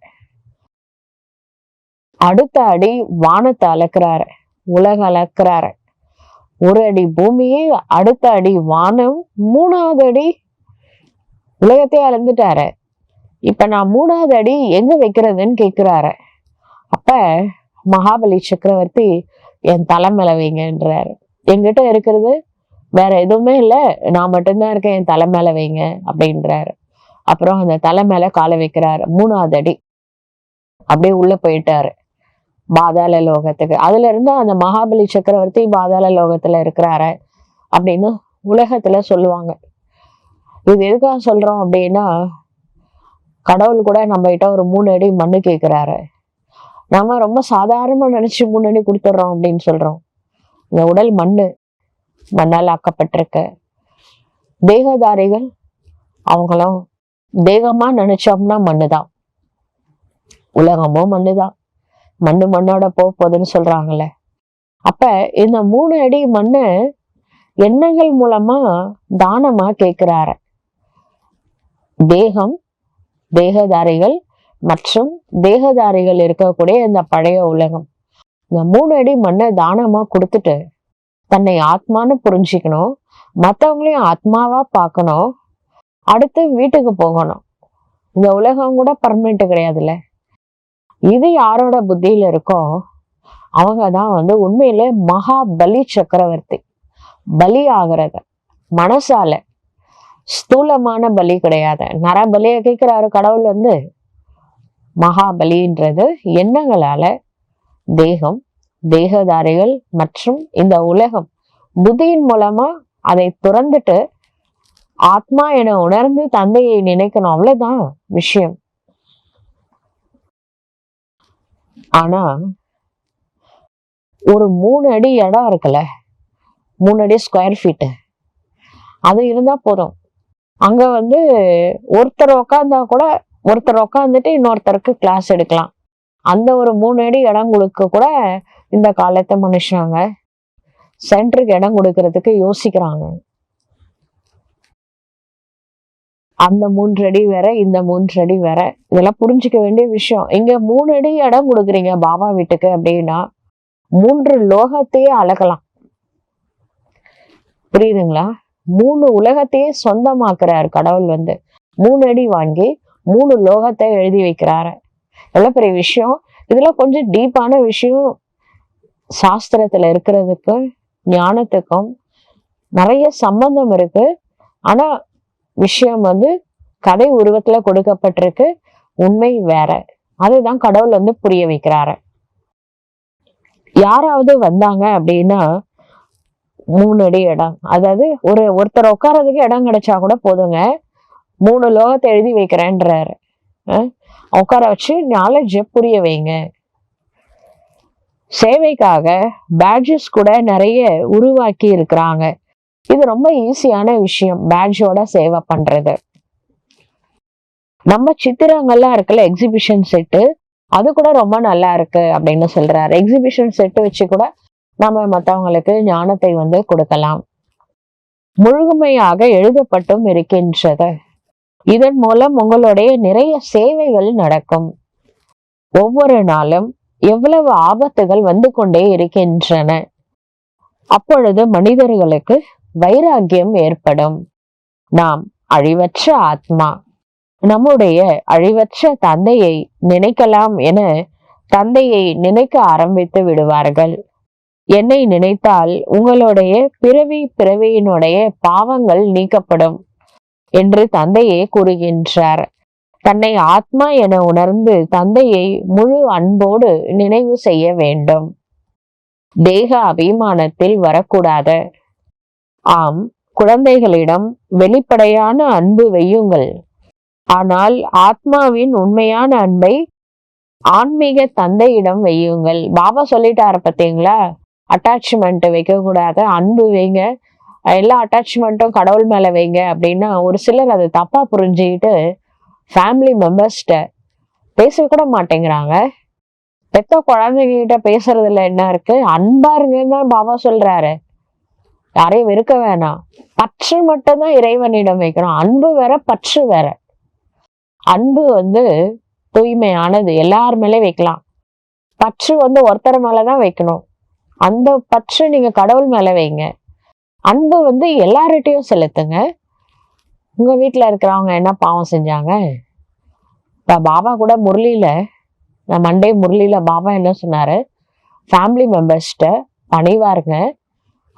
அடுத்த அடி வானத்தை அளக்குறாரு, உலக அளக்குறாரு. 1 அடி பூமியே, அடுத்த அடி வானம், 3வது அடி உலகத்தையே அளந்துட்டாரு. இப்ப நான் 3வது அடி எங்க வைக்கிறதுன்னு கேக்குறாரு. அப்ப மகாபலி சக்கரவர்த்தி என் தலை மேல வைங்கன்றாரு. என்கிட்ட இருக்கிறது வேற எதுவுமே இல்ல, நான் மட்டும்தான் இருக்கேன், என் தலை மேல வைங்க அப்படின்றாரு. அப்புறம் அந்த தலை மேல காலை வைக்கிறாரு. 3வது அடி அப்படியே உள்ள போயிட்டாரு பாதாள லோகத்துக்கு. அதுல இருந்து அந்த மகாபலி சக்கரவர்த்தி பாதாள லோகத்துல இருக்கிறாரு அப்படின்னு உலகத்துல சொல்லுவாங்க. இது எதுக்காக சொல்றோம் அப்படின்னா, கடவுள் கூட நம்ம கிட்ட ஒரு 3 அடி மண்ணு கேட்கிறாரு. நம்ம ரொம்ப சாதாரணமா நினைச்சு 3 அடி கொடுத்துட்றோம் அப்படின்னு சொல்றோம். இந்த உடல் மண்ணால் ஆக்கப்பட்டிருக்க. தேகதாரிகள் அவங்களும் தேகமா நினைச்சோம்னா மண்ணுதான், உலகமும் மண்ணுதான், மண்ணோட போகுதுன்னு சொல்றாங்கல்ல. அப்ப இந்த 3 அடி மண்ணு எண்ணங்கள் மூலமா தானமா கேட்கிறாரு. தேகம், தேகதாரிகள் மற்றும் தேகதாரிகள் இருக்கக்கூடிய இந்த பழைய உலகம், இந்த 3 அடி மண்ணை தானமா கொடுத்துட்டு தன்னை ஆத்மான்னு புரிஞ்சுக்கணும், மற்றவங்களையும் ஆத்மாவா பார்க்கணும், அடுத்து வீட்டுக்கு போகணும். இந்த உலகம் கூட பர்மனெண்ட் கிடையாதுல்ல. இது யாரோட புத்தியில இருக்கோ அவங்கதான் உண்மையிலே மகா பலி சக்கரவர்த்தி. பலி ஆகிறது மனசால, ஸ்தூலமான பலி கிடையாது. நரபலிய கேட்கிறாரு கடவுள். மகாபலின்றது எண்ணங்களால தேகம், தேகதாரிகள் மற்றும் இந்த உலகம் புத்தியின் மூலமா அதை துறந்துட்டு ஆத்மா என உணர்ந்து தந்தையை நினைக்கணும், அவ்வளவுதான் விஷயம். ஆனா ஒரு 3 அடி இடம் இருக்குல்ல, 3 அடி ஸ்கொயர் ஃபீட்டு, அது இருந்தா போதும். அங்க ஒருத்தர் உட்காந்தா கூட, ஒருத்தர் உட்காந்துட்டு இன்னொருத்தருக்கு கிளாஸ் எடுக்கலாம். அந்த ஒரு 3 அடி இடம் கொடுக்க கூட இந்த காலத்து மனுஷங்க சென்டருக்கு இடம் கொடுக்கறதுக்கு யோசிக்கிறாங்க. அந்த 3 அடி வேற, இந்த 3 அடி வேற, இதெல்லாம் புரிஞ்சுக்க வேண்டிய விஷயம். இங்க 3 அடி இடம் கொடுக்குறீங்க பாபா வீட்டுக்கு அப்படின்னா 3 லோகத்தையே அளக்கலாம். புரியுதுங்களா? 3 உலகத்தையே சொந்தமாக்குறாரு கடவுள். 3 அடி வாங்கி 3 லோகத்தை எழுதி வைக்கிறாரு. எவ்வளவு பெரிய விஷயம். இதுல கொஞ்சம் டீப்பான விஷயம் சாஸ்திரத்துல இருக்கிறதுக்கும் ஞானத்துக்கும் நிறைய சம்பந்தம் இருக்கு. ஆனா விஷயம் கதை உருவத்துல கொடுக்கப்பட்டிருக்கு, உண்மை வேற. அதுதான் கடவுள் புரிய வைக்கிறாரு. யாராவது வந்தாங்க அப்படின்னா 3 அடி இடம், அதாவது ஒருத்தர் உட்காரதுக்கு இடம் கிடைச்சா கூட போதுங்க, 3 லோகத்தை எழுதி வைக்கிறேன்றாரு. உட்கார வச்சு நாலேஜ் புரிய வைங்க. சேவைக்காக பேட்ஜஸ் கூட நிறைய உருவாக்கி இருக்கிறாங்க. இது ரொம்ப ஈஸியான விஷயம், பேட்ஜோட சேவை பண்றது. நம்ம சித்திரங்கள்லாம் இருக்குல்ல, எக்ஸிபிஷன் செட்டு, அது கூட ரொம்ப நல்லா இருக்கு அப்படின்னு சொல்றாரு. எக்ஸிபிஷன் செட்டு வச்சு கூட நம்ம மற்றவங்களுக்கு ஞானத்தை கொடுக்கலாம். முழுமையாக எழுதப்பட்டும் இருக்கின்றது. இதன் மூலம் உங்களுடைய நிறைய சேவைகள் நடக்கும். ஒவ்வொரு நாளும் எவ்வளவு ஆபத்துகள் கொண்டே இருக்கின்றன. அப்பொழுது மனிதர்களுக்கு வைராக்கியம் ஏற்படும். நாம் அழிவற்ற ஆத்மா, நம்முடைய அழிவற்ற தந்தையை நினைக்கலாம் என தந்தையை நினைக்க ஆரம்பித்து விடுவார்கள். என்னை நினைத்தால் உங்களுடைய பிறவியினுடைய பாவங்கள் நீக்கப்படும் என்று தந்தையே கூறுகின்றார். தன்னை ஆத்மா என உணர்ந்து தந்தையை முழு அன்போடு நினைவு செய்ய வேண்டும். தேக அபிமானத்தில் வரக்கூடாது. ஆம், குழந்தைகளிடம் வெளிப்படையான அன்பு வையுங்கள். ஆனால் ஆத்மாவின் உண்மையான அன்பை ஆன்மீக தந்தையிடம் வையுங்கள். பாபா சொல்லிட்டாரு பார்த்தீங்களா, அட்டாச்மெண்ட் வைக்க கூடாது, அன்பு வைங்க, எல்லா அட்டாச்மெண்ட்டும் கடவுள் மேல வைங்க அப்படின்னா ஒரு சிலர் அதை தப்பா புரிஞ்சுக்கிட்டு ஃபேமிலி மெம்பர்ஸ்ட பேச கூட மாட்டேங்கிறாங்க. பெத்த குழந்தைங்க கிட்ட பேசுறதுல என்ன இருக்கு? அன்பா இருங்கன்னு தான் பாபா சொல்றாரு. யாரையும் வெறுக்க வேணாம். பற்று மட்டும்தான் இறைவனிடம் வைக்கணும். அன்பு வேற, பற்று வேற. அன்பு தூய்மையானது, எல்லார் மேலே வைக்கலாம். பற்று ஒருத்தர் மேலதான் வைக்கணும். அந்த பற்று நீங்க கடவுள் மேல வைங்க. அன்பு எல்லார்கிட்டையும் செலுத்துங்க. உங்க வீட்டுல இருக்கிறவங்க என்ன பாவம் செஞ்சாங்க? பாபா கூட முரளியில, மண்டே முரளியில பாபா என்ன சொன்னாரு? ஃபேமிலி மெம்பர்ஸ்ட பணிவா இருங்க,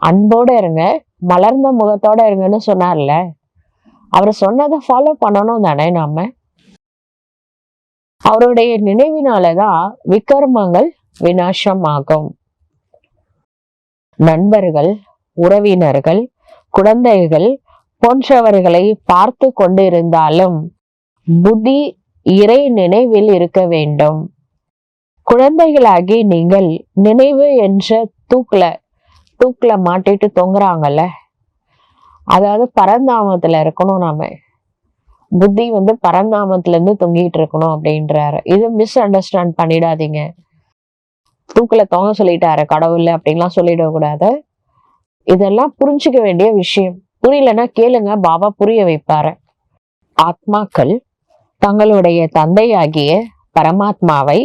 அன்போட இருங்க, மலர்ந்த முகத்தோட இருங்கன்னு சொன்னார்ல. அவர் சொன்னதை ஃபாலோ பண்ணணும் தானே நாம. அவருடைய நினைவினாலதான் விக்ரமங்கள் விநாசம் ஆகும். நண்பர்கள், உறவினர்கள், குழந்தைகள் போன்றவர்களை பார்த்து கொண்டு இருந்தாலும் புத்தி இறை நினைவில் இருக்க வேண்டும். குழந்தைகளாகி நீங்கள் நினைவு என்ற தூக்குல மாட்டிட்டு தொங்குறாங்கல்ல, அதாவது பரந்தாமத்துல இருக்கணும். நாம புத்தி பரந்தாமத்துல இருந்து தொங்கிட்டு இருக்கணும் அப்படின்றாரு. இது மிஸ் அண்டர்ஸ்டாண்ட் பண்ணிடாதீங்க. தூக்குல தொங்க சொல்லிட்டாரு கடவுள் அப்படின்லாம் சொல்லிடக்கூடாது. இதெல்லாம் புரிஞ்சுக்க வேண்டிய விஷயம். புரியலன்னா கேளுங்க, பாபா புரிய வைப்பாரு. ஆத்மாக்கள் தங்களுடைய தந்தையாகிய பரமாத்மாவை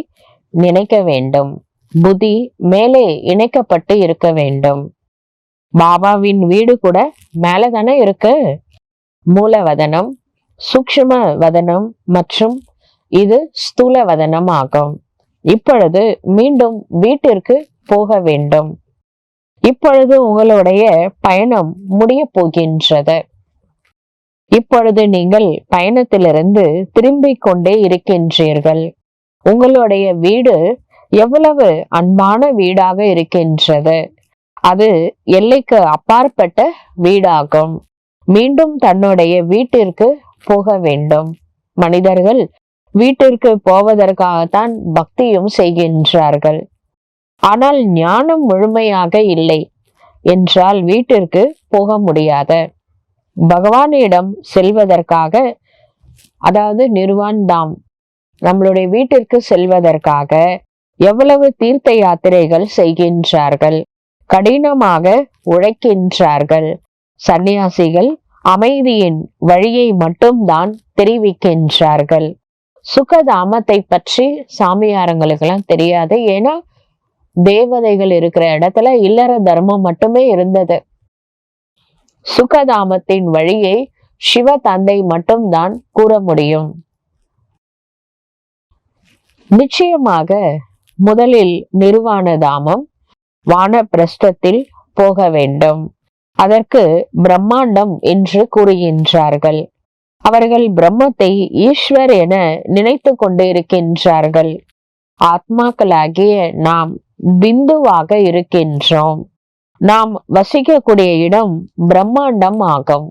நினைக்க வேண்டும். புத்தி மேலே இணைக்கப்பட்டு இருக்க வேண்டும். பாபாவின் வீடு கூட மேலதானே இருக்கு. மூலவதனம், சூக்ஷ்ம வதனம் மற்றும் இது ஸ்தூல வதனம் ஆகும். இப்பொழுது மீண்டும் வீட்டிற்கு போக வேண்டும். இப்பொழுது உங்களுடைய பயணம் முடிய போகின்றது. இப்பொழுது நீங்கள் பயணத்திலிருந்து திரும்பிக் கொண்டே இருக்கின்றீர்கள். உங்களுடைய வீடு எவ்வளவு அன்பான வீடாக இருக்கின்றது. அது எல்லைக்கு அப்பாற்பட்ட வீடாகும். மீண்டும் தன்னுடைய வீட்டிற்கு போக வேண்டும். மனிதர்கள் வீட்டிற்கு போவதற்காகத்தான் பக்தியும் செய்கின்றார்கள். ஆனால் ஞானம் முழுமையாக இல்லை என்றால் வீட்டிற்கு போக முடியாது. பகவானிடம் செல்வதற்காக, அதாவது நிர்வான் தாம், நம்மளுடைய வீட்டிற்கு செல்வதற்காக எவ்வளவு தீர்த்த யாத்திரைகள் செய்கின்றார்கள், கடினமாக உழைக்கின்றார்கள். சந்நியாசிகள் அமைதியின் வழியை மட்டும்தான் தெரிவிக்கின்றார்கள். சுகதாமத்தை பற்றி சாமியாரங்களுக்கெல்லாம் தெரியாது. ஏன்னா தேவதைகள் இருக்கிற இடத்துல இல்லற தர்மம் மட்டுமே இருந்தது. சுகதாமத்தின் வழியை சிவ தந்தை மட்டும்தான் கூற முடியும். நிச்சயமாக முதலில் நிர்வாண தாமம் வானப்பிரஸ்தத்தில் போக வேண்டும். அதற்கு பிரம்மாண்டம் என்று கூறுகின்றார்கள். அவர்கள் பிரம்மத்தை ஈஸ்வர் என நினைத்து கொண்டு இருக்கின்றார்கள். ஆத்மாக்களாகிய நாம் பிந்துவாக இருக்கின்றோம். நாம் வசிக்கக்கூடிய இடம் பிரம்மாண்டம் ஆகும்.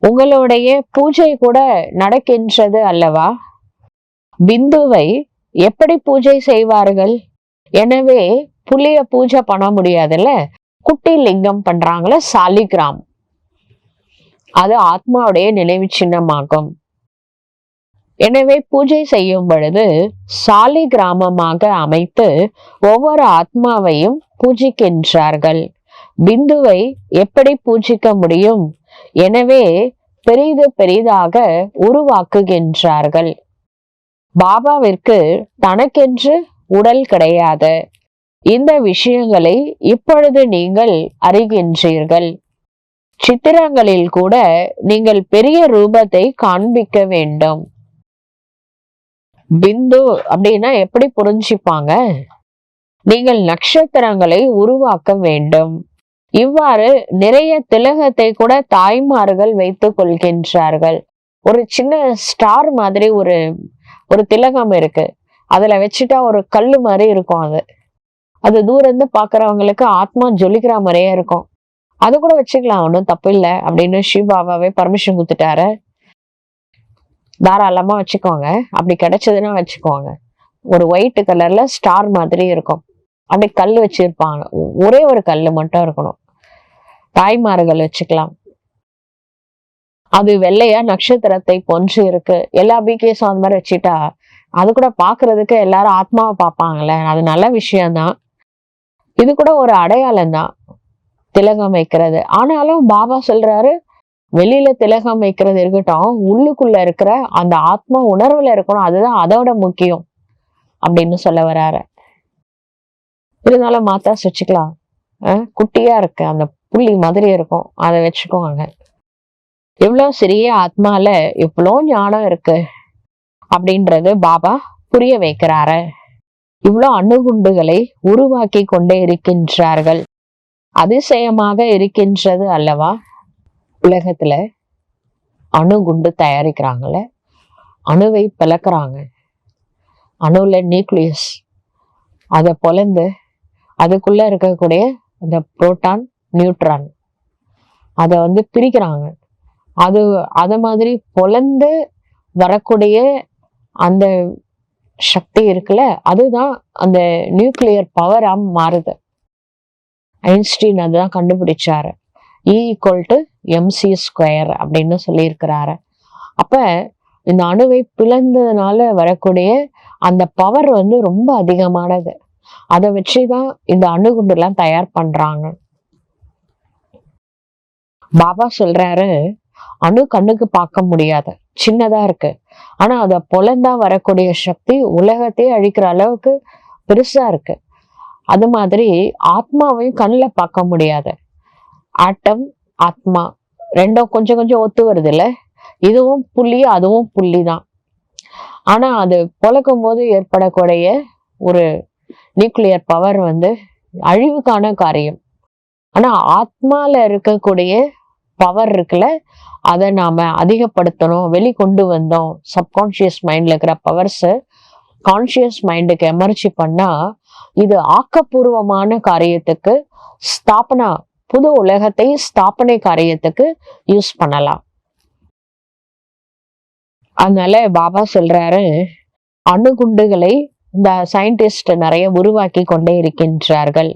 உங்களுடைய பூஜை கூட நடக்கின்றது அல்லவா? பிந்துவை எப்படி பூஜை செய்வார்கள்? எனவே புளிய பூஜை பண்ண முடியாதுல்ல, குட்டி லிங்கம் பண்றாங்கள, சாலிகிராம், அது ஆத்மாவுடைய நினைவு சின்னமாகும். எனவே பூஜை செய்யும் பொழுது சாலி கிராமமாக அமைத்து ஒவ்வொரு ஆத்மாவையும் பூஜிக்கின்றார்கள். பிந்துவை எப்படி பூஜிக்க முடியும்? எனவே பெரிதாக உருவாக்குகின்றார்கள். பாபாவிற்கு தனக்கென்று உடல் கிடையாது. இந்த விஷயங்களை இப்பொழுது நீங்கள் அறிகின்றீர்கள். சித்திரங்களில் கூட நீங்கள் பெரிய ரூபத்தை காண்பிக்க வேண்டும். பிந்து அப்படின்னா எப்படி புரிஞ்சுப்பாங்க? நீங்கள் நட்சத்திரங்களை உருவாக்க வேண்டும். இவ்வாறு நிறைய திலகத்தை கூட தாய்மார்கள் வைத்துக் கொள்கின்றார்கள். ஒரு சின்ன ஸ்டார் மாதிரி ஒரு திலகம் இருக்கு. அதுல வச்சுட்டா ஒரு கல்லு மாதிரி இருக்கும். அது தூரந்து பாக்குறவங்களுக்கு ஆத்மா ஜொலிக்கிற மாதிரியே இருக்கும். அது கூட வச்சுக்கலாம், ஒன்றும் தப்பு இல்லை அப்படின்னு சிவபாபாவே பர்மிஷன் கொடுத்துட்டாரு. தாராளமா வச்சுக்கோங்க. அப்படி கிடைச்சதுன்னா வச்சுக்கோங்க. ஒரு ஒயிட் கலர்ல ஸ்டார் மாதிரி இருக்கும். அப்படி கல் வச்சிருப்பாங்க. ஒரே ஒரு கல் மட்டும் இருக்கணும். தாய்மார்கள் வச்சுக்கலாம். அது வெள்ளையா நட்சத்திரத்தை போன்று இருக்கு. எல்லா பிகேஸும் அந்த மாதிரி வச்சுட்டா அது கூட பாக்குறதுக்கு எல்லாரும் ஆத்மாவை பார்ப்பாங்கல்ல, அது நல்ல விஷயம்தான். இது கூட ஒரு அடையாளம் தான், திலகம் வைக்கிறது. ஆனாலும் பாபா சொல்றாரு, வெளியில திலகம் வைக்கிறது இருக்கட்டும், உள்ளுக்குள்ள இருக்கிற அந்த ஆத்மா உணர்வுல இருக்கணும், அதுதான் அதோட முக்கியம் அப்படின்னு சொல்ல வர்றாரு. இருந்தாலும் மாத்தாஸ் வச்சுக்கலாம், குட்டியா இருக்கு, அந்த புள்ளி மாதிரி இருக்கும், அதை வச்சுக்கோங்க. எவ்வளவு சிறிய ஆத்மால எவ்வளோ ஞானம் இருக்கு அப்படின்றது பாபா புரிய வைக்கிறாரு. இவ்வளோ அணுகுண்டுகளை உருவாக்கி கொண்டே இருக்கின்றார்கள். அதிசயமாக இருக்கின்றது அல்லவா? உலகத்துல அணுகுண்டு தயாரிக்கிறாங்கல்ல, அணுவை பிளக்குறாங்க, அணுல நியூக்ளியஸ், அதை பொலந்து அதுக்குள்ள இருக்கக்கூடிய அந்த புரோட்டான் நியூட்ரான் அதை பிரிக்கிறாங்க. அது மாதிரி பொலந்து வரக்கூடிய அந்த சக்தி இருக்குல்ல, அதுதான் அந்த நியூக்ளியர் பவரா மாறுது. ஐன்ஸ்டீன் அதுதான் கண்டுபிடிச்சாரு. E=mc² அப்படின்னு சொல்லியிருக்கிறாரு. அப்ப இந்த அணுவை பிளந்ததுனால வரக்கூடிய அந்த பவர் ரொம்ப அதிகமானது. அதை வச்சுதான் இந்த அணுகுண்டு எல்லாம் தயார் பண்றாங்க. பாபா சொல்றாரு, அணு கண்ணுக்கு பார்க்க முடியாது, சின்னதா இருக்கு. ஆனா அத பொலந்தா வரக்கூடிய சக்தி உலகத்தையே அழிக்கிற அளவுக்கு பெருசா இருக்கு. அது மாதிரி ஆத்மாவையும் கண்ணுல பார்க்க முடியாது. ஆட்டம், ஆத்மா ரெண்டும் கொஞ்சம் கொஞ்சம் ஒத்து வருது இல்ல, இதுவும் புள்ளி அதுவும் புள்ளி தான். ஆனா அது பொழக்கும் போது ஏற்படக்கூடிய ஒரு நியூக்ளியர் பவர் அழிவுக்கான காரியம். ஆனா ஆத்மால இருக்கக்கூடிய பவர் இருக்குல்ல, அதை நாம அதிகப்படுத்தணும், வெளிக்கொண்டு வந்தோம். சப்கான்சியஸ் மைண்ட்ல இருக்கிற பவர்ஸ் கான்சியஸ் மைண்டுக்கு எமர்ஜி பண்ணா இது ஆக்கப்பூர்வமான காரியத்துக்கு, ஸ்தாபனா, புது உலகத்தை ஸ்தாபனை காரியத்துக்கு யூஸ் பண்ணலாம். அதனால பாபா சொல்றாரு, அணுகுண்டுகளை இந்த சயின்டிஸ்ட் நிறைய உருவாக்கி கொண்டே இருக்கின்றார்கள்.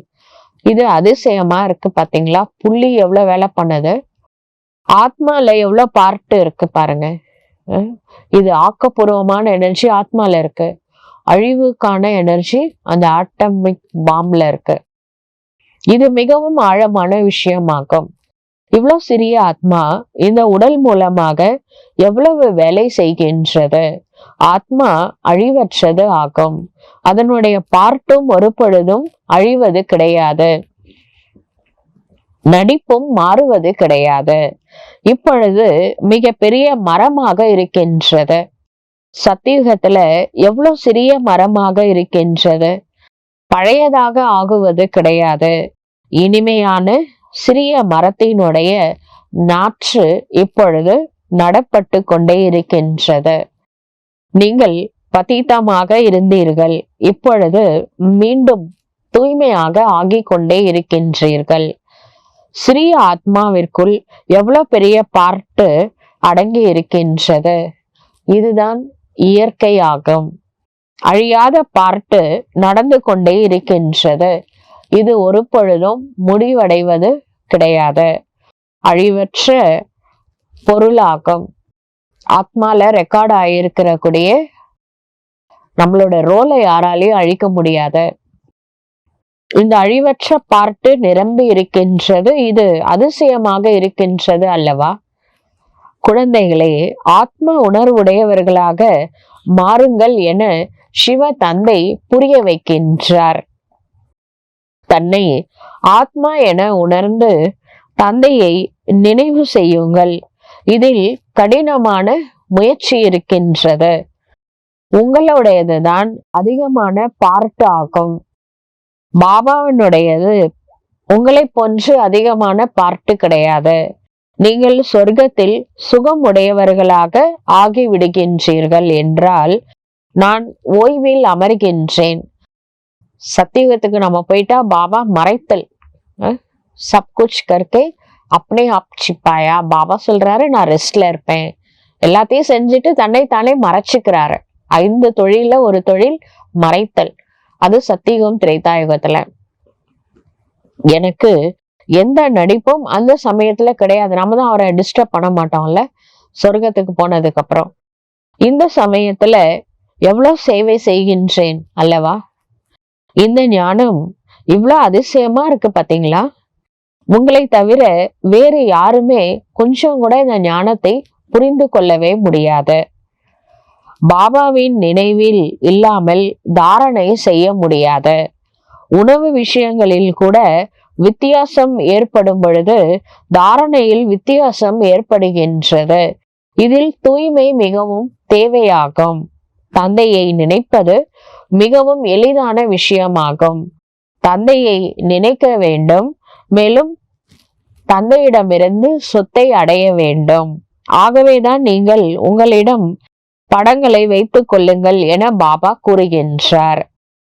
இது அதிசயமா இருக்கு பாத்தீங்களா? புள்ளி எவ்வளவு வேலை பண்ணுது, ஆத்மால எவ்வளவு பார்ட் இருக்கு பாருங்க. இது ஆக்கப்பூர்வமான எனர்ஜி ஆத்மால இருக்கு, அழிவுக்கான எனர்ஜி அந்த ஆட்டமிக் பாம்ல இருக்கு. இது மிகவும் ஆழமான விஷயமாகும். இவ்வளவு சிறிய ஆத்மா இந்த உடல் மூலமாக எவ்வளவு வேலை செய்கின்றது. ஆத்மா அழிவற்றது ஆகும். அதனுடைய பார்ட்டும் ஒரு பொழுதும் அழிவது கிடையாது, நடிப்பும் மாறுவது கிடையாது. இப்பொழுது மிக பெரிய மரமாக இருக்கின்றது. சத்தியுகத்துல எவ்வளவு சிறிய மரமாக இருக்கின்றது, பழையதாக ஆகுவது கிடையாது. இனிமையான சிறிய மரத்தினுடைய நாற்று இப்பொழுது நடப்பட்டு கொண்டே இருக்கின்றது. நீங்கள் பதீதமாக இருந்தீர்கள், இப்பொழுது மீண்டும் தூய்மையாக ஆகிக் கொண்டே இருக்கின்றீர்கள். சிறிய ஆத்மாவிற்குள் எவ்வளவு பெரிய பார்ட்டு அடங்கி இருக்கின்றது. இதுதான் இயற்கையாகும். அழியாத பார்ட்டு நடந்து கொண்டே இருக்கின்றது. இது ஒரு பொழுதும் முடிவடைவது கிடையாது. அழிவற்ற பொருளாகும். ஆத்மால ரெக்கார்ட் ஆகியிருக்கிற கூடிய நம்மளோட ரோலை யாராலையும் அழிக்க முடியாது. இந்த அழிவற்ற பார்ட்டு நிரம்பி இருக்கின்றது. இது அதிசயமாக இருக்கின்றது அல்லவா? குழந்தைகளே, ஆத்ம உணர்வுடையவர்களாக மாறுங்கள் என சிவ தந்தை புரிய வைக்கின்றார். தன்னை ஆத்மா என உணர்ந்து தந்தையை நினைவு செய்யுங்கள். இதில் கடினமான முயற்சி இருக்கின்றது. உங்களுடையதுதான் அதிகமான பார்ட் ஆகும். பாபாவினுடையது உங்களை போன்று அதிகமான பார்ட்டு கிடையாது. நீங்கள் சொர்க்கத்தில் சுகம் உடையவர்களாக ஆகிவிடுகின்றீர்கள் என்றால் நான் ஓய்வில் அமர்கின்றேன். சத்தியுகத்துக்கு நம்ம போயிட்டா பாபா மறைத்தல், சப் குச் கர்க்கே அப்னே ஆப் சிப்பாயா. பாபா சொல்றாரு, நான் ரெஸ்ட்ல இருப்பேன். எல்லாத்தையும் செஞ்சுட்டு தன்னை தானே மறைச்சுக்கிறாரு. 5 தொழில ஒரு தொழில் மறைத்தல். அது சத்தியுகம் திரேதாயுகத்துல. எனக்கு எந்த நடிப்பும் அந்த சமயத்துல கிடையாது. நம்ம தான் அவரை டிஸ்டர்ப் பண்ண மாட்டோம்ல சொர்க்கத்துக்கு போனதுக்கு அப்புறம். இந்த சமயத்துல எவ்வளவு சேவை செய்கின்றேன் அல்லவா? இந்த ஞானம் இவ்வளவு அதிசயமா இருக்கு பாத்தீங்களா? உங்களை தவிர வேறு யாருமே கொஞ்சம் கூட இந்த ஞானத்தை புரிந்து கொள்ளவே முடியாது. பாபாவின் நினைவில் இல்லாமல் தாரணை செய்ய முடியாது. உணவு விஷயங்களில் கூட வித்தியாசம் ஏற்படும் பொழுது தாரணையில் வித்தியாசம் ஏற்படுகின்றது. இதில் தூய்மை மிகவும் தேவையாகும். தந்தையை நினைப்பது மிகவும் எளிதான விஷயமாகும். தந்தையை நினைக்க வேண்டும், மேலும் தந்தையிடமிருந்து சொத்தை அடைய வேண்டும். ஆகவேதான் நீங்கள் உங்களிடம் படங்களை வைத்துக் கொள்ளுங்கள் என பாபா கூறுகின்றார்.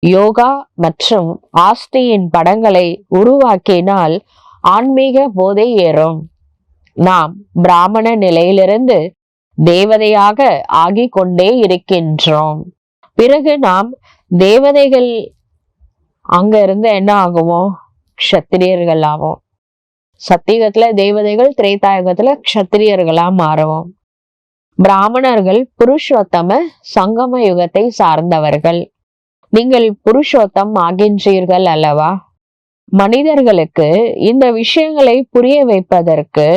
யோகா மற்றும் ஆஸ்தியின் படங்களை உருவாக்கினால் ஆன்மீக போதை ஏறும். நாம் பிராமண நிலையிலிருந்து தேவதையாக ஆகிக் கொண்டே இருக்கின்றோம். பிறகு நாம் தேவதைகள் அங்க இருந்து என்ன ஆகுவோம்? க்ஷத்திரியர்கள் ஆவோம். சத்தியுகத்துல தேவதைகள், திரேதாயுகத்துல க்ஷத்திரியர்களா மாறுவோம். பிராமணர்கள் புருஷோத்தம சங்கம யுகத்தை சார்ந்தவர்கள். நீங்கள் புருஷோத்தம் ஆகின்றீர்கள் அல்லவா? மனிதர்களுக்கு இந்த விஷயங்களை புரிய வைப்பதற்கு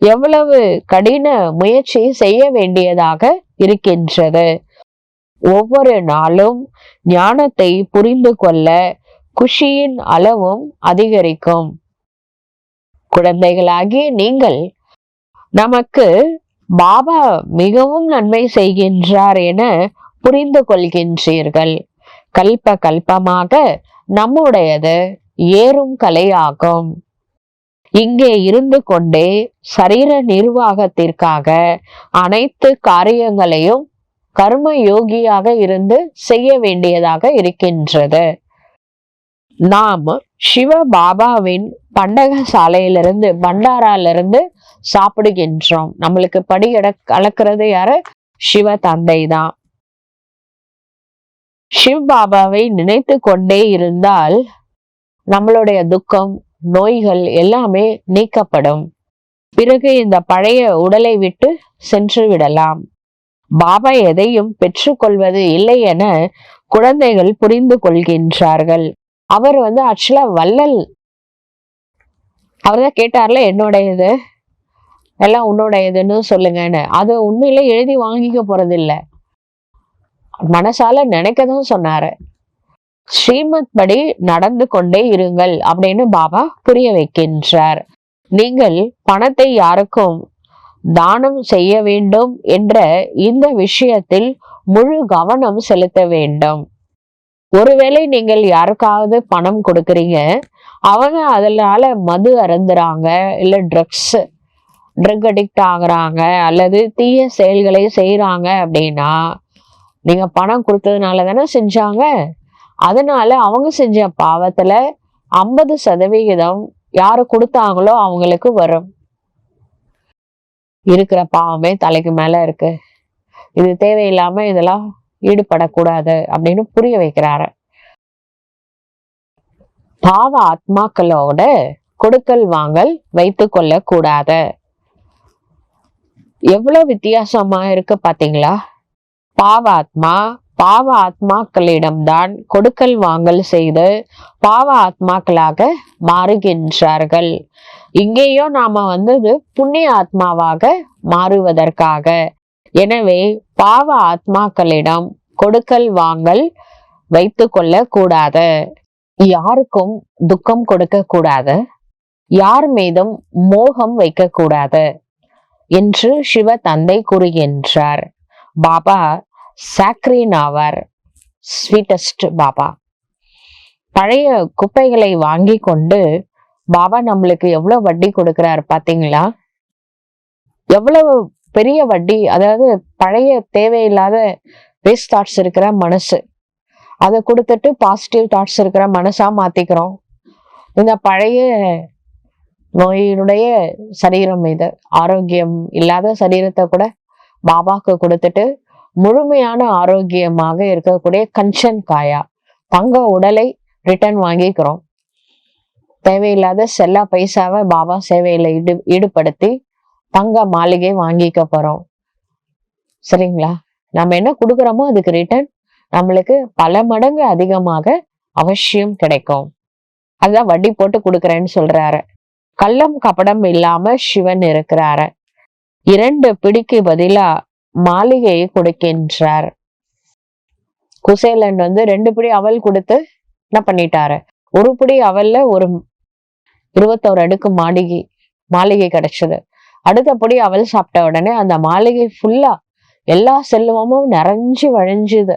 எவ்வளவு கடின முயற்சி செய்ய வேண்டியதாக இருக்கின்றது. ஒவ்வொரு நாளும் ஞானத்தை புரிந்து கொள்ள குஷியின் அளவும் அதிகரிக்கும். குழந்தைகளாகிய நீங்கள் நமக்கு பாபா மிகவும் நன்மை செய்கின்றார் என புரிந்து கொள்கின்றீர்கள். கல்ப கல்பமாக நம்முடையது ஏறும் கலையாகும். இங்கே இருந்து கொண்டே சரீர நிர்வாகத்திற்காக அனைத்து காரியங்களையும் கர்ம யோகியாக இருந்து செய்ய வேண்டியதாக இருக்கின்றது. நாம் சிவ பாபாவின் பண்டக சாலையிலிருந்து, பண்டாராலிருந்து சாப்பிடுகின்றோம். நம்மளுக்கு படி அளக்கிறது யாரு? சிவ தந்தை தான். சிவ பாபாவை நினைத்து கொண்டே இருந்தால் நம்மளுடைய துக்கம், நோய்கள் எல்லாமே நீக்கப்படும். பிறகு இந்த பழைய உடலை விட்டு சென்று விடலாம். பாபா எதையும் பெற்றுக்கொள்வது இல்லை என குழந்தைகள் புரிந்து கொள்கின்றார்கள். அவர் ஆக்சுவலா வள்ளல். அவர்தான் கேட்டார்ல, என்னுடையது எல்லாம் உன்னோடையதுன்னு சொல்லுங்கன்னு. அது உண்மையில எழுதி வாங்கிக்க போறது இல்ல, மனசால நினைக்கதான் சொன்னாரு. ஸ்ரீமத் படி நடந்து கொண்டே இருங்கள் அப்படின்னு பாபா புரிய வைக்கின்றார். நீங்கள் பணத்தை யாருக்கும் தானம் செய்ய வேண்டும் என்ற இந்த விஷயத்தில் முழு கவனம் செலுத்த வேண்டும். ஒருவேளை நீங்கள் யாருக்காவது பணம் கொடுக்குறீங்க, அவங்க அதனால மது அருந்துறாங்க, இல்ல ட்ரக் அடிக்ட் ஆகுறாங்க, அல்லது தீய செயல்களை செய்யறாங்க அப்படின்னா நீங்க பணம் கொடுத்ததுனால தானே செஞ்சாங்க. அதனால அவங்க செஞ்ச பாவத்துல 50% யாரு கொடுத்தாங்களோ அவங்களுக்கு வரும். இருக்கிற பாவமே தலைக்கு மேல இருக்கு, இது தேவையில்லாம இதெல்லாம் ஈடுபடக்கூடாது அப்படின்னு புரிய வைக்கிறாரு. பாவ ஆத்மாக்களோட கொடுக்கல் வாங்கல் வைத்து கொள்ள கூடாது. எவ்வளவு வித்தியாசமா இருக்கு பாத்தீங்களா? பாவ ஆத்மாக்களிடம்தான் கொடுக்கல் வாங்கல் செய்து பாவ ஆத்மாக்களாக மாறுகின்றார்கள். இங்கேயோ நாம வந்தது புண்ணிய ஆத்மாவாக மாறுவதற்காக. எனவே பாவ ஆத்மாக்களிடம் கொடுக்கல் வாங்கல் வைத்து கொள்ள கூடாது. யாருக்கும் துக்கம் கொடுக்க கூடாது, யார் மீதும் மோகம் வைக்க கூடாது என்று சிவ தந்தை கூறுகின்றார். பாபா சாக்ரீன் ஆவார், ஸ்வீட்டஸ்ட் பாபா. பழைய குப்பைகளை வாங்கி கொண்டு பாபா நம்மளுக்கு எவ்வளவு வட்டி கொடுக்கிறார் பாத்தீங்களா? எவ்வளவு பெரிய வட்டி. அதாவது பழைய தேவையில்லாத வேஸ்ட் தாட்ஸ் இருக்கிற மனசு, அதை கொடுத்துட்டு பாசிட்டிவ் தாட்ஸ் இருக்கிற மனசா மாத்திக்கிறோம். இந்த பழைய நோயினுடைய சரீரம், இது ஆரோக்கியம் இல்லாத சரீரத்தை கூட பாபாக்கு கொடுத்துட்டு முழுமையான ஆரோக்கியமாக இருக்கக்கூடிய கஞ்சன் காயா தங்க உடலை ரிட்டர்ன் வாங்கிக்கிறோம். தேவையில்லாத செல்லா பைசாவை பாபா சேவையில ஈடுபடுத்தி தங்க மாளிகை வாங்கிக்க போறோம். சரிங்களா? நம்ம என்ன கொடுக்குறோமோ அதுக்கு ரிட்டர்ன் நம்மளுக்கு பல மடங்கு அதிகமாக அவசியம் கிடைக்கும். அதுதான் வட்டி போட்டு கொடுக்குறேன்னு சொல்றாரு. கள்ளம் கபடம் இல்லாம சிவன் இருக்கிறாரு. 2 பிடிக்கு பதிலா மாளிகையை கொடுக்கின்றார். குசேலன் 2 பிடி அவல் கொடுத்து என்ன பண்ணிட்டாரு, ஒரு பிடி அவல்ல ஒரு 21 அடுக்கு மாளிகை கிடைச்சது. அடுத்தபடி அவள் சாப்பிட்ட உடனே அந்த மாளிகை ஃபுல்லா எல்லா செல்வமும் நிறைஞ்சு வழிஞ்சுது.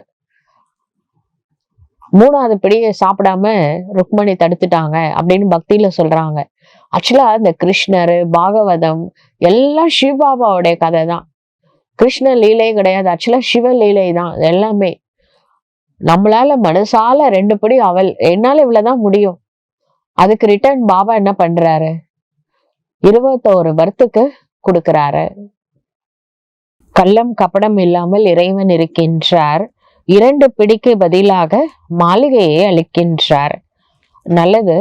3வது பிடியை சாப்பிடாம ருக்மணி தடுத்துட்டாங்க அப்படின்னு பக்தியில சொல்றாங்க. ஆக்சுவலா இந்த கிருஷ்ணர் பாகவதம் எல்லாம் சிவபாபாவுடைய கதை தான். கிருஷ்ண லீலை கிடையாது, ஆக்சுவலா சிவ லீலை தான் எல்லாமே. நம்மளால மனசால 2 படி அவள் என்னால இவ்வளவுதான் முடியும். அதுக்கு ரிட்டர்ன் பாபா என்ன பண்றாரு, 21 பர்த்துக்கு கொடுக்கிறாரு. கள்ளம் கப்படம் இல்லாமல் இறைவன் இருக்கின்றார். 2 பிடிக்கு பதிலாக மாளிகையை அளிக்கின்றார். நல்லது.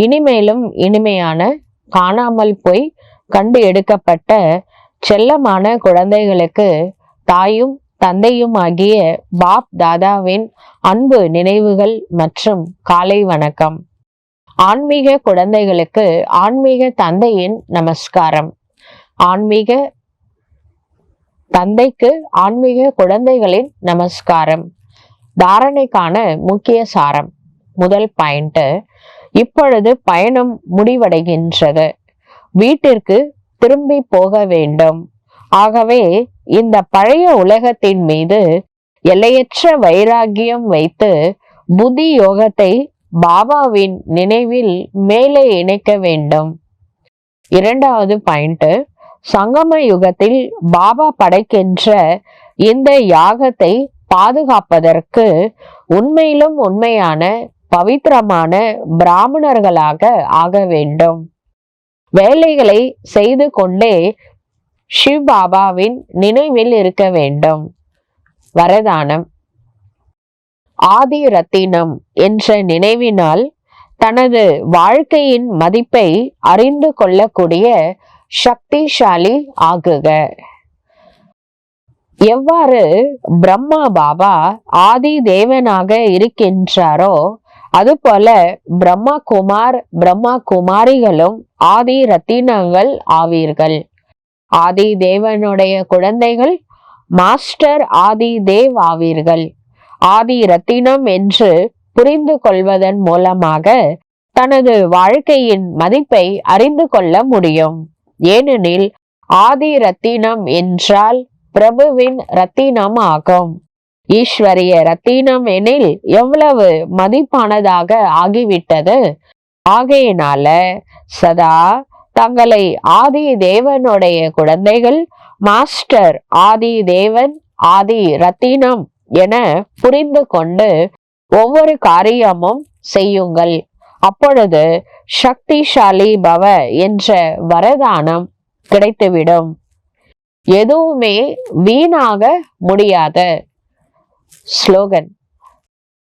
இனிமேலும் இனிமையான காணாமல் போய் கண்டு எடுக்கப்பட்ட செல்லமான குழந்தைகளுக்கு தாயும் தந்தையும் ஆகிய பாப் தாதாவின் அன்பு நினைவுகள் மற்றும் காலை வணக்கம். ஆன்மீக குழந்தைகளுக்கு ஆன்மீக தந்தையின் நமஸ்காரம். ஆன்மீக தந்தைக்கு ஆன்மீக குழந்தைகளின் நமஸ்காரம். தாரணைக்கான முக்கிய சாரம். முதல் பாயிண்ட், இப்பொழுது பயணம் முடிவடைகின்றது, வீட்டிற்கு திரும்பி போக வேண்டும். ஆகவே இந்த பழைய உலகத்தின் மீது எல்லையற்ற வைராகியம் வைத்து புத்தி யோகத்தை பாபாவின் நினைவில் மேலே இணைக்க வேண்டும். 2வது பாயிண்ட், சங்கம யுகத்தில் பாபா படைக்கின்ற இந்த யாகத்தை பாதுகாப்பதற்கு உண்மையிலும் உண்மையான பவித்திரமான பிராமணர்களாக ஆக வேண்டும். வேலைகளை செய்து கொண்டே சிவ் பாபாவின் நினைவில் இருக்க வேண்டும். வரதானம். ஆதி ரத்தினம் என்ற நினைவினால் தனது வாழ்க்கையின் மதிப்பை அறிந்து கொள்ளக்கூடிய சக்திசாலி ஆகுக. எவ்வாறு பிரம்மா பாபா ஆதி தேவனாக இருக்கின்றாரோ அதுபோல பிரம்மா குமார் பிரம்மா குமாரிகளும் ஆதி ரத்தினங்கள் ஆவீர்கள். ஆதி தேவனுடைய குழந்தைகள் மாஸ்டர் ஆதி தேவ் ஆவீர்கள். ஆதி ரத்தினம் என்று புரிந்து கொள்வதன் மூலமாக தனது வாழ்க்கையின் மதிப்பை அறிந்து கொள்ள முடியும். ஏனெனில் ஆதி ரத்தினம் என்றால் பிரபுவின் ரத்தினம் ஆகும். ஈஸ்வரிய ரத்தினம் எனில் எவ்வளவு மதிப்பானதாக ஆகிவிட்டது. ஆகையினால சதா தங்களை ஆதி தேவனுடைய குழந்தைகள், மாஸ்டர் ஆதி தேவன், ஆதி ரத்தினம் என புரிந்து கொண்டு ஒவ்வொரு காரியமும் செய்யுங்கள். அப்பொழுது சக்திசாலி பவ என்ற வரதானம் கிடைத்துவிடும். எதுவுமே வீணாக முடியாது. ஸ்லோகன்.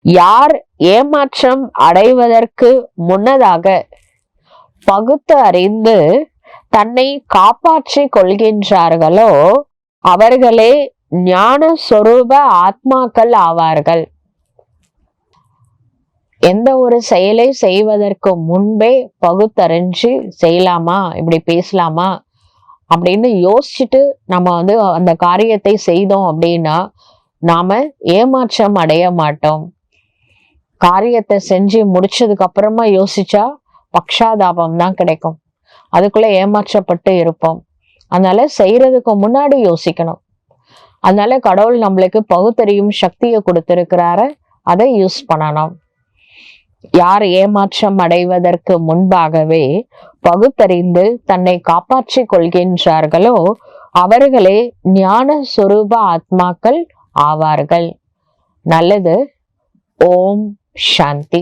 யார் ஏமாற்றம் அடைவதற்கு முன்னதாக பகுத்து அறிந்து தன்னை காப்பாற்றிக் கொள்கின்றார்களோ அவர்களே ஞான சொரூப ஆத்மாக்கள் ஆவார்கள். எந்த ஒரு செயலை செய்வதற்கு முன்பே பகுத்தறிஞ்சு செய்யலாமா, இப்படி பேசலாமா அப்படின்னு யோசிச்சுட்டு நம்ம அந்த காரியத்தை செய்தோம் அப்படின்னா நாம ஏமாற்றம் அடைய மாட்டோம். காரியத்தை செஞ்சு முடிச்சதுக்கு அப்புறமா யோசிச்சா பக்ஷாதாபம் தான் கிடைக்கும். அதுக்குள்ள ஏமாற்றப்பட்டு இருப்போம். அதனால செய்யறதுக்கு முன்னாடி யோசிக்கணும். அதனால கடவுள் நம்மளுக்கு பகுத்தறியும் சக்தியை கொடுத்திருக்கிறாரு, அதை யூஸ் பண்ணணும். யார் ஏமாற்றம் அடைவதற்கு முன்பாகவே பகுத்தறிந்து தன்னை காப்பாற்றிக் கொள்கின்றார்களோ அவர்களே ஞான சொரூப ஆத்மாக்கள் ஆவார்கள். நல்லது. ஓம் சாந்தி.